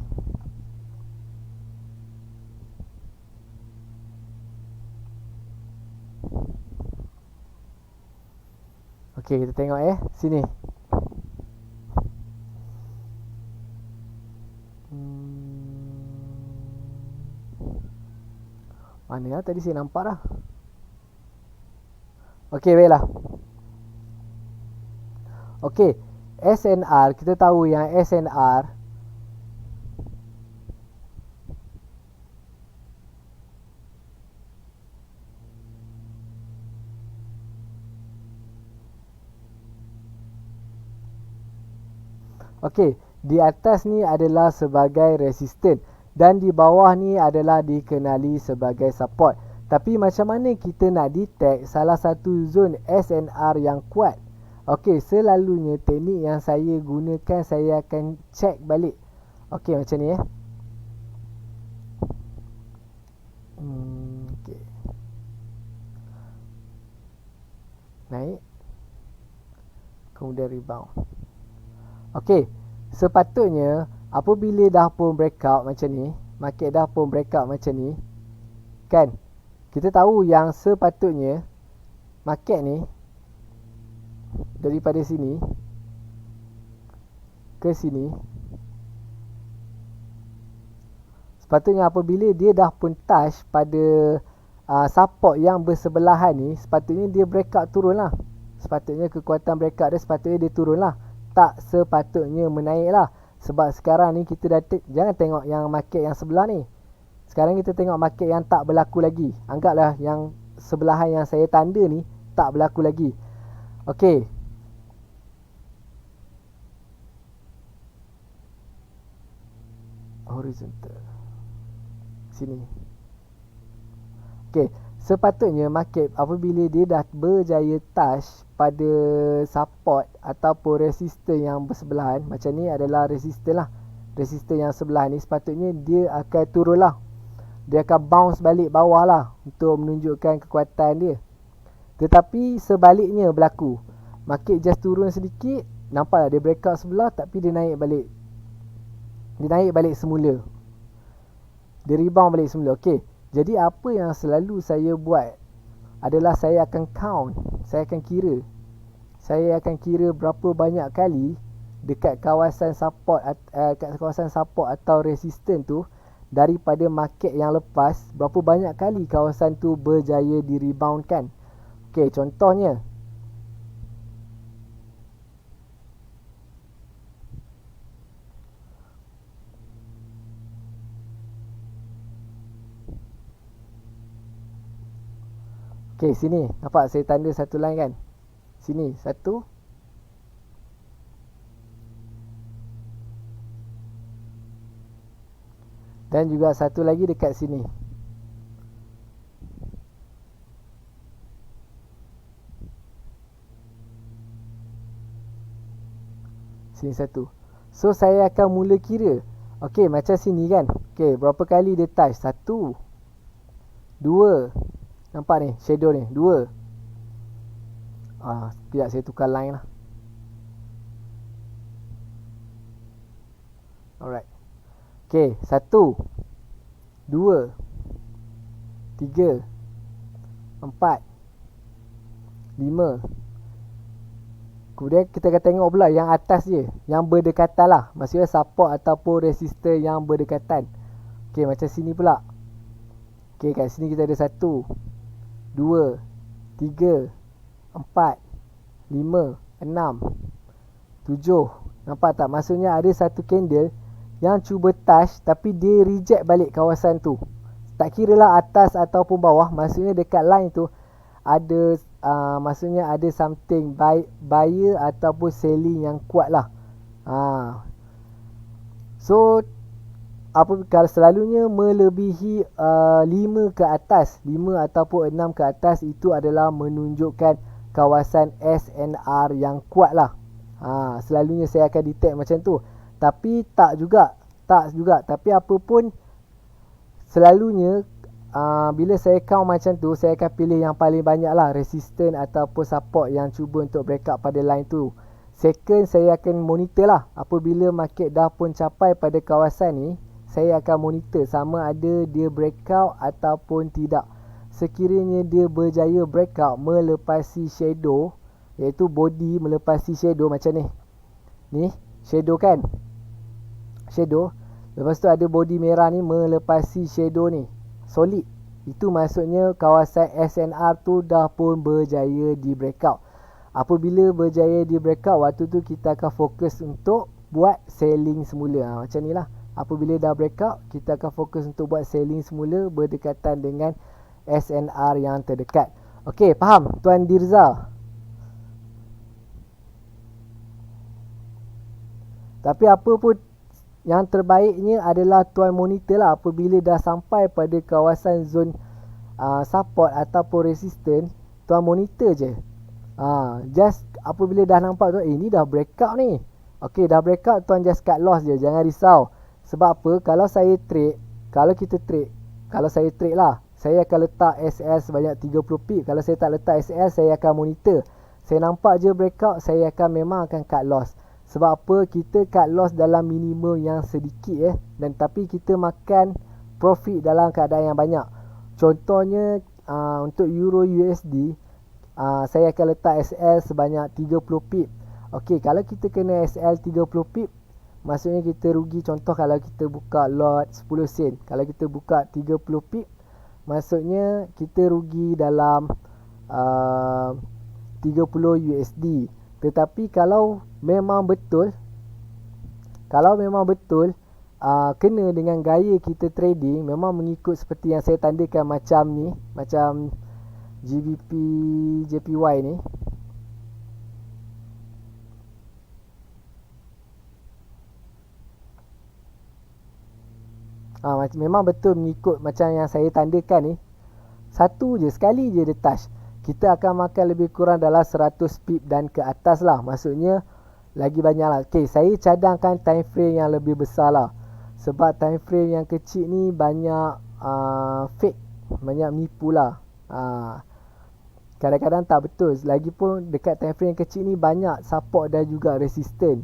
Okey, kita tengok sini. Mana tadi saya nampak dah. Okey, baiklah. Okey, SNR, kita tahu yang SNR Okey, di atas ni adalah sebagai resisten dan di bawah ni adalah dikenali sebagai support. Tapi macam mana kita nak detect salah satu zone SNR yang kuat? Okey, selalunya teknik yang saya gunakan, saya akan check balik. Okey, macam ni okey. Naik. Kemudian rebound. Okey, sepatutnya apabila dah pun breakout macam ni, market dah pun breakout macam ni, kan, kita tahu yang sepatutnya market ni daripada sini ke sini, sepatutnya apabila dia dah pun touch pada support yang bersebelahan ni, sepatutnya dia breakout turun lah. Sepatutnya kekuatan breakout dia sepatutnya dia turun lah, tak sepatutnya menaik lah. Sebab sekarang ni kita dah jangan tengok yang market yang sebelah ni. Sekarang kita tengok market yang tak berlaku lagi. Anggaplah yang sebelahan yang saya tanda ni tak berlaku lagi. Okey, horizontal sini. Okey, sepatutnya market apabila dia dah berjaya touch pada support ataupun resisten yang bersebelahan, macam ni adalah resisten lah, resisten yang sebelah ni, sepatutnya dia akan turun lah. Dia akan bounce balik bawah lah untuk menunjukkan kekuatan dia. Tetapi sebaliknya berlaku, market just turun sedikit, nampak lah dia breakout sebelah, tapi dia naik balik. Dia naik balik semula, dia rebound balik semula. Okey, Jadi apa yang selalu saya buat adalah saya akan count, saya akan kira. Saya akan kira berapa banyak kali dekat kawasan support atau resistance tu daripada market yang lepas, berapa banyak kali kawasan tu berjaya di rebound kan. Okey, contohnya okey, sini nampak saya tanda satu line kan. Sini satu, dan juga satu lagi dekat sini. Sini satu. So saya akan mula kira. Okey, macam sini kan. Okey, berapa kali dia touch? Satu, dua. Nampak ni shadow ni, dua. Sekejap saya tukar line lah. Alright. Okey, satu, dua, tiga, empat, lima. Kemudian kita akan tengok pula yang atas je, yang berdekatan lah. Maksudnya support ataupun resistor yang berdekatan. Okey, macam sini pula. Okey, kat sini kita ada satu, dua, tiga, empat, lima, enam, tujuh. Nampak tak? Maksudnya ada satu candle yang cuba touch tapi dia reject balik kawasan tu. Tak kira lah atas ataupun bawah. Maksudnya dekat line tu ada maksudnya ada something buyer ataupun selling yang kuat lah. So kalau selalunya melebihi 5 ke atas, 5 ataupun 6 ke atas, itu adalah menunjukkan kawasan SNR yang kuat lah. Selalunya saya akan detect macam tu. Tapi tak juga. Tapi apa pun, selalunya bila saya count macam tu, saya akan pilih yang paling banyak lah resistance ataupun support yang cuba untuk break up pada line tu. Second, saya akan monitor lah. Apabila market dah pun capai pada kawasan ni, saya akan monitor sama ada dia breakout ataupun tidak. Sekiranya dia berjaya breakout melepasi shadow, iaitu body melepasi shadow macam ni. Ni shadow kan, shadow. Lepas tu ada body merah ni melepasi shadow ni, solid. Itu maksudnya kawasan SNR tu dah pun berjaya di breakout. Apabila berjaya di breakout, waktu tu kita akan fokus untuk buat selling semula. Macam ni lah. Apabila dah breakout, kita akan fokus untuk buat selling semula berdekatan dengan SNR yang terdekat. Okey, faham Tuan Dirza? Tapi apa pun, yang terbaiknya adalah tuan monitor lah. Apabila dah sampai pada kawasan zone support ataupun resistance, tuan monitor je. Just apabila dah nampak tu, ni dah breakout ni. Okey, dah breakout, tuan just cut loss je. Jangan risau. Sebab apa? Kalau saya trade, kalau saya trade lah, saya akan letak SL sebanyak 30 pip. Kalau saya tak letak SL, saya akan monitor. Saya nampak je breakout, saya memang akan cut loss. Sebab apa? Kita cut loss dalam minimum yang sedikit dan tapi kita makan profit dalam keadaan yang banyak. Contohnya untuk Euro USD, saya akan letak SL sebanyak 30 pip. Okey, kalau kita kena SL 30 pip, maksudnya kita rugi. Contoh kalau kita buka lot 10 sen, kalau kita buka 30 pip, maksudnya kita rugi dalam 30 USD. Tetapi kalau memang betul kena dengan gaya kita trading, memang mengikut seperti yang saya tandakan macam ni, macam GBP JPY ni. Memang betul mengikut macam yang saya tandakan ni. Satu je, sekali je dia touch, kita akan makan lebih kurang dalam 100 pip dan ke atas lah. Maksudnya lagi banyak lah. Okay, saya cadangkan time frame yang lebih besar lah. Sebab time frame yang kecil ni banyak fake, banyak nipu lah. Kadang-kadang tak betul. Lagipun dekat time frame yang kecil ni banyak support dan juga resistance.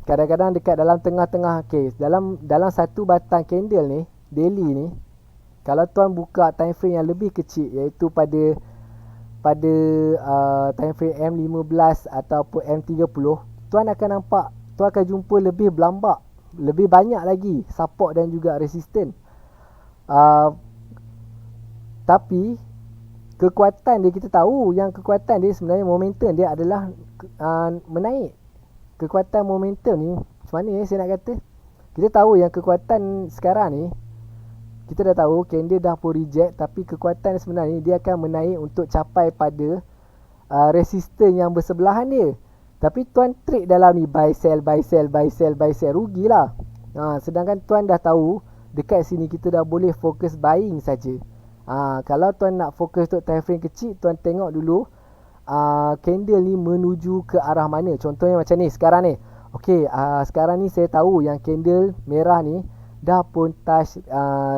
Kadang-kadang dekat dalam tengah-tengah, okay, dalam satu batang candle ni, daily ni, Kalau tuan buka time frame yang lebih kecil, iaitu pada time frame M15 ataupun M30, tuan akan nampak, tuan akan jumpa lebih berlambak, lebih banyak lagi support dan juga resistance. Tapi kekuatan dia, kita tahu yang kekuatan dia sebenarnya momentum dia adalah menaik. Kekuatan momentum ni macam mana saya nak kata, kita tahu yang kekuatan sekarang ni, kita dah tahu candle dah pun reject, tapi kekuatan sebenarnya dia akan menaik untuk capai pada resistance yang bersebelahan dia. Tapi tuan trade dalam ni buy sell rugilah. Sedangkan tuan dah tahu dekat sini kita dah boleh fokus buying saja. Kalau tuan nak fokus untuk time frame kecil, tuan tengok dulu candle ni menuju ke arah mana. Contohnya macam ni sekarang ni. Okey, sekarang ni saya tahu yang candle merah ni dah pun touch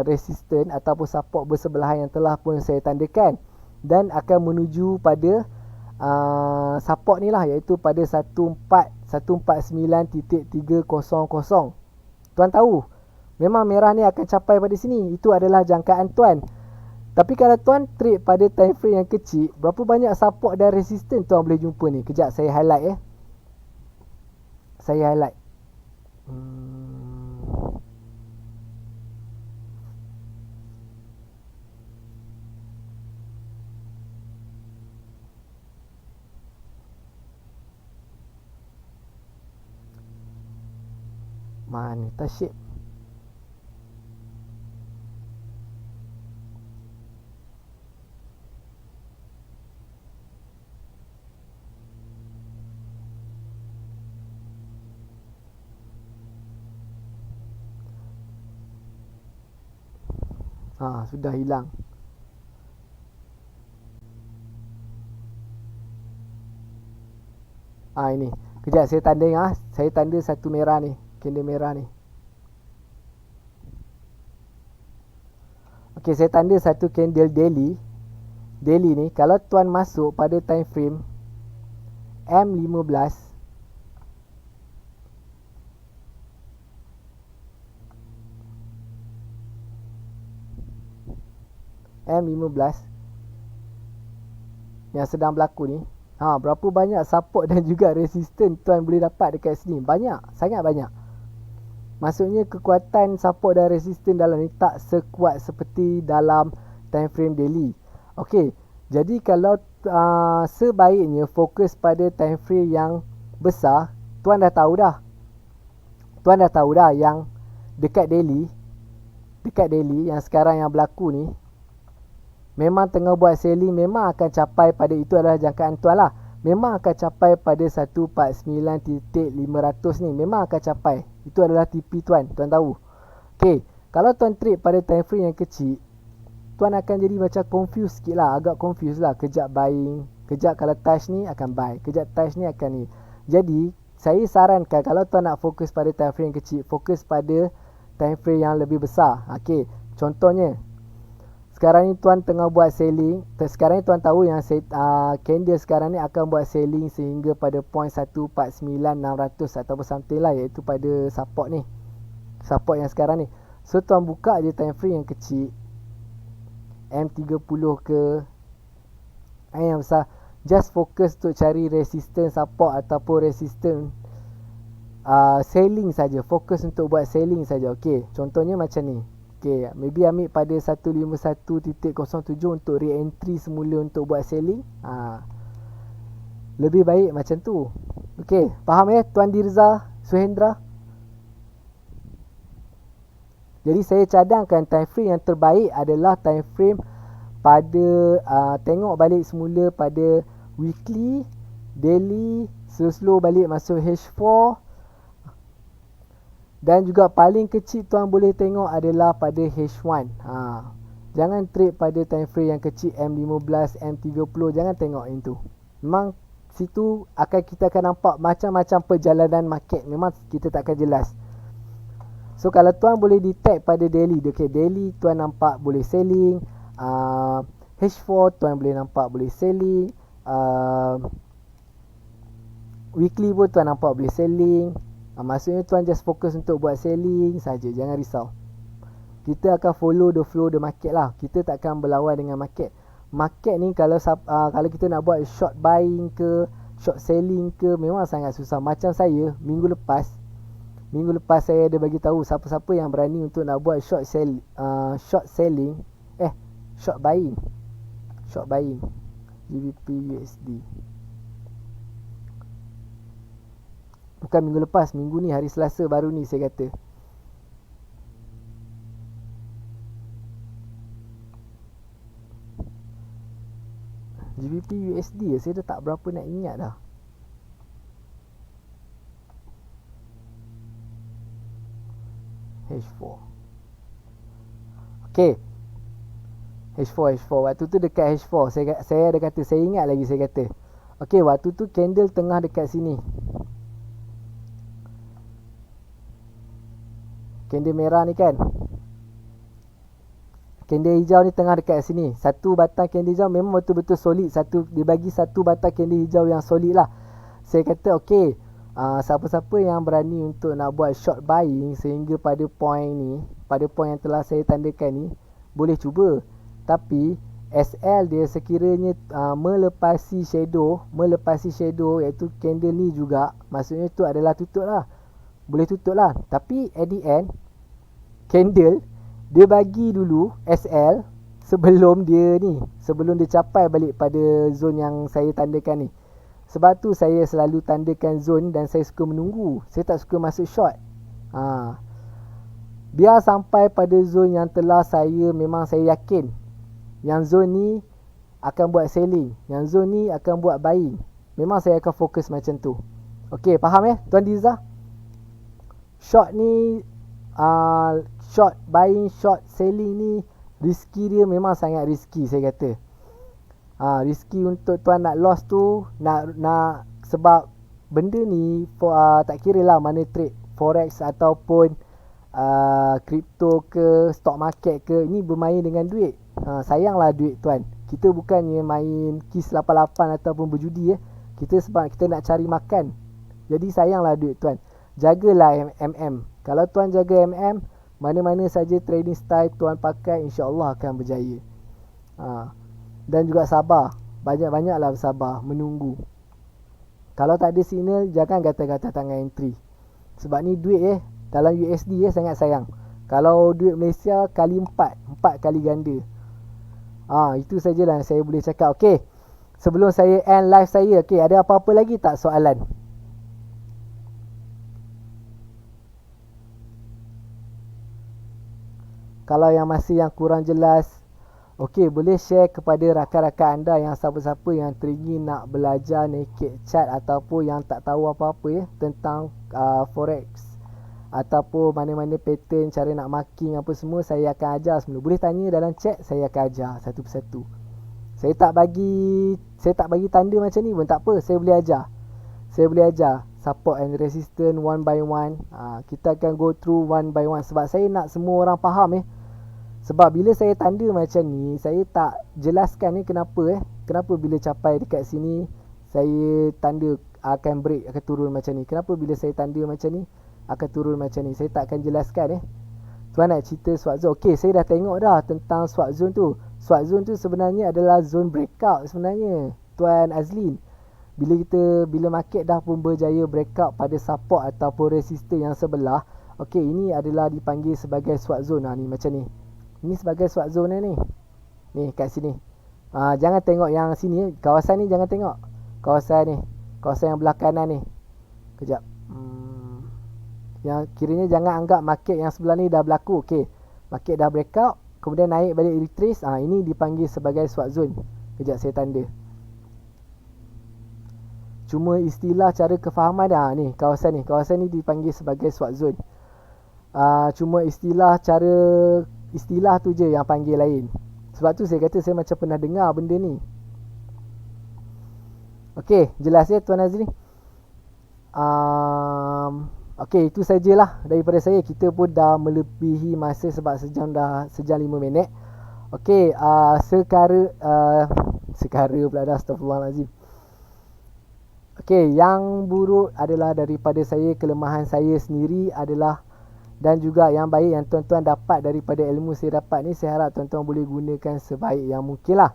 resistance ataupun support bersebelahan yang telah pun saya tandakan, dan akan menuju pada support ni lah, iaitu pada 149.300. Tuan tahu memang merah ni akan capai pada sini, itu adalah jangkaan tuan. Tapi kalau tuan trade pada time frame yang kecil, berapa banyak support dan resistance tuan boleh jumpa ni? Kejap saya highlight Saya highlight. Mana tasyik? Sudah hilang. Ini. Kejap saya tanda saya tanda satu merah ni, candle merah ni. Okey, saya tanda satu candle daily. Daily ni kalau tuan masuk pada time frame M15, yang sedang berlaku ni, berapa banyak support dan juga resistance tuan boleh dapat dekat sini? Banyak, sangat banyak. Maksudnya kekuatan support dan resistance dalam ni tak sekuat seperti dalam time frame daily. Okey, jadi kalau sebaiknya fokus pada time frame yang besar. Tuan dah tahu dah yang dekat daily yang sekarang yang berlaku ni, memang tengah buat selling, memang akan capai pada, itu adalah jangkaan tuan lah, memang akan capai pada 149.500 ni, memang akan capai. Itu adalah TP tuan tahu. Okey, kalau tuan trade pada time frame yang kecil, tuan akan jadi macam confused sikit lah, agak confused lah. Kejap buying, kejap kalau touch ni akan buy, kejap touch ni akan ni. Jadi saya sarankan kalau tuan nak fokus pada time frame yang kecil, fokus pada time frame yang lebih besar. Okey, contohnya sekarang ni tuan tengah buat selling. Sekarang ni tuan tahu yang candle sekarang ni akan buat selling sehingga pada point 149.600 ataupun something lah, iaitu pada support ni, support yang sekarang ni. So tuan buka je time frame yang kecil, M30 ke yang besar, just fokus untuk cari resistance support ataupun resistance selling saja, fokus untuk buat selling saja. Okey, contohnya macam ni. Okay, maybe ambil pada 151.07 untuk re-entry semula untuk buat selling. Lebih baik macam tu. Okay, faham Tuan Dirza Suhendra? Jadi saya cadangkan time frame yang terbaik adalah time frame pada tengok balik semula pada weekly, daily, slow-slow balik masuk H4. Dan juga paling kecil tuan boleh tengok adalah pada H1. Jangan trade pada time frame yang kecil M15, M30. Jangan tengok itu. Memang situ kita akan nampak macam-macam perjalanan market. Memang kita tak akan jelas. So kalau tuan boleh detect pada daily. Okay, daily tuan nampak boleh selling. H4 tuan boleh nampak boleh selling. Weekly pun tuan nampak boleh selling. Maksudnya tuan just fokus untuk buat selling saja, jangan risau. kita akan follow the flow the market lah. Kita takkan berlawan dengan market. Market ni kalau kita nak buat short buying ke, short selling ke, memang sangat susah. Macam saya minggu lepas saya ada bagi tahu siapa-siapa yang berani untuk nak buat short buying GBP USD. Bukan minggu lepas, minggu ni, hari Selasa baru ni saya kata. GBP USD saya dah tak berapa nak ingat dah. H4. Okay, H4. Waktu tu dekat H4 saya ada kata, saya ingat lagi saya kata. Okay, waktu tu candle tengah dekat sini. Candle merah ni kan, candle hijau ni tengah dekat sini. Satu batang candle hijau memang betul-betul solid. Dia bagi satu batang candle hijau yang solid lah. Saya kata okay, siapa-siapa yang berani untuk nak buat short buying sehingga pada point yang telah saya tandakan ni, boleh cuba. Tapi SL dia sekiranya melepasi shadow iaitu candle ni juga, maksudnya tu adalah tutup lah, boleh tutup lah. Tapi at the end candle dia bagi dulu SL sebelum dia capai balik pada zone yang saya tandakan ni. Sebab tu saya selalu tandakan zone dan saya suka menunggu. Saya tak suka masuk short. Biar sampai pada zone yang telah memang saya yakin yang zone ni akan buat selling, yang zone ni akan buat buying, memang saya akan fokus macam tu. Okey, faham Tuan Diza? Short ni short buying, short selling ni risky dia memang sangat risky saya kata. Risky untuk tuan nak loss tu, nak sebab benda ni tak kira lah mana trade, forex ataupun crypto ke, stock market ke, ini bermain dengan duit. Sayanglah duit tuan. Kita bukannya main KIS 88 ataupun berjudi kita sebab kita nak cari makan. Jadi sayanglah duit tuan. Jagalah MM. Kalau tuan jaga MM, mana-mana saja trading style tuan pakai, insya-Allah akan berjaya. Dan juga sabar. Banyak-banyaklah bersabar, menunggu. Kalau tak ada signal, jangan gata-gata tangan entry. Sebab ni duit dalam USD sangat sayang. Kalau duit Malaysia kali 4 kali ganda. Itu sajalah yang saya boleh cakap. Okey, sebelum saya end live saya, okey, ada apa-apa lagi tak soalan? Kalau yang masih yang kurang jelas, okey, boleh share kepada rakan-rakan anda yang siapa-siapa yang teringin nak belajar naked chart ataupun yang tak tahu apa-apa tentang forex ataupun mana-mana pattern, cara nak marking apa semua, saya akan ajar semua. Boleh tanya dalam chat, saya akan ajar satu persatu. Saya tak bagi tanda macam ni pun tak apa, saya boleh ajar support and resistance one by one. Kita akan go through one by one sebab saya nak semua orang faham Sebab bila saya tanda macam ni, saya tak jelaskan kenapa bila capai dekat sini saya tanda akan break, akan turun macam ni. Kenapa bila saya tanda macam ni akan turun macam ni. Saya tak akan jelaskan Tuan nak cerita swap zone. Okey, saya dah tengok dah tentang swap zone tu. Swap zone tu sebenarnya adalah zone breakout sebenarnya, Tuan Azlin. Bila market dah pun berjaya breakout pada support ataupun resistance yang sebelah, okey, ini adalah dipanggil sebagai swap zone. Ni macam ni. Ini sebagai swap zone ni. Ni kat sini. Jangan tengok yang sini kawasan ni, jangan tengok. Kawasan yang belah kanan ni. Kejap. Yang kiranya jangan anggap market yang sebelah ni dah berlaku. Okey. Market dah breakout, kemudian naik balik retrace. Ini dipanggil sebagai swap zone. Kejap saya tanda. Cuma istilah cara kefahaman ni kawasan ni dipanggil sebagai swap zone. Cuma istilah tu je yang panggil lain. Sebab tu saya kata saya macam pernah dengar benda ni. Okey, jelas Tuan Azri? Okey, itu sajalah daripada saya. Kita pun dah melebihi masa sebab sejam 5 minit. Okey, sekara pula dah, astagfirullahalazim. Okey, yang buruk adalah daripada saya, kelemahan saya sendiri adalah Dan juga yang baik yang tuan-tuan dapat daripada ilmu saya dapat ni, saya harap tuan-tuan boleh gunakan sebaik yang mungkin lah.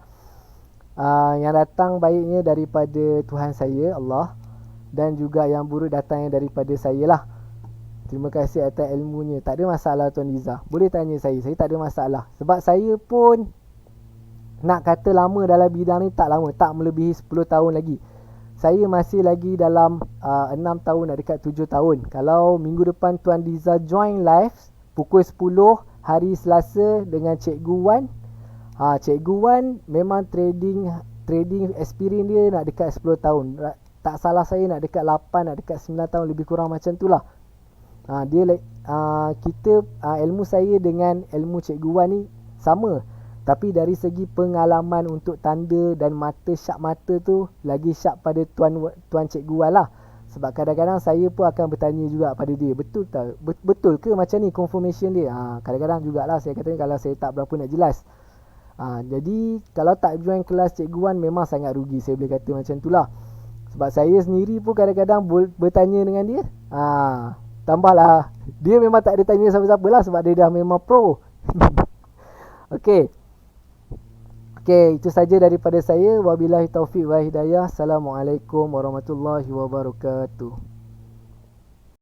Yang datang baiknya daripada Tuhan saya, Allah. Dan juga yang buruk datangnya daripada saya lah. Terima kasih atas ilmunya. Tak ada masalah Tuan Liza. Boleh tanya saya tak ada masalah. Sebab saya pun nak kata lama dalam bidang ni tak lama, tak melebihi 10 tahun lagi. Saya masih lagi dalam 6 tahun, nak dekat 7 tahun. Kalau minggu depan Tuan Liza join live pukul 10 hari Selasa dengan Cikgu Wan. Cikgu Wan memang trading experience dia nak dekat 10 tahun. Tak salah saya nak dekat 8, nak dekat 9 tahun, lebih kurang macam tu lah. Ilmu saya dengan ilmu Cikgu Wan ni sama. Tapi dari segi pengalaman untuk tanda dan mata, syak mata tu lagi syak pada tuan Cikgu Wan lah. Sebab kadang-kadang saya pun akan bertanya juga pada dia, betul tak? Betul ke macam ni confirmation dia? Kadang-kadang jugalah saya kata kalau saya tak berapa nak jelas. Jadi kalau tak join kelas Cikgu Wan memang sangat rugi, saya boleh kata macam tu lah. Sebab saya sendiri pun kadang-kadang bertanya dengan dia. Tambahlah, dia memang tak ada tanya siapa-siapa lah sebab dia dah memang pro. Okey, itu saja daripada saya. Wabillahi taufiq wa hidayah. Assalamualaikum warahmatullahi wabarakatuh.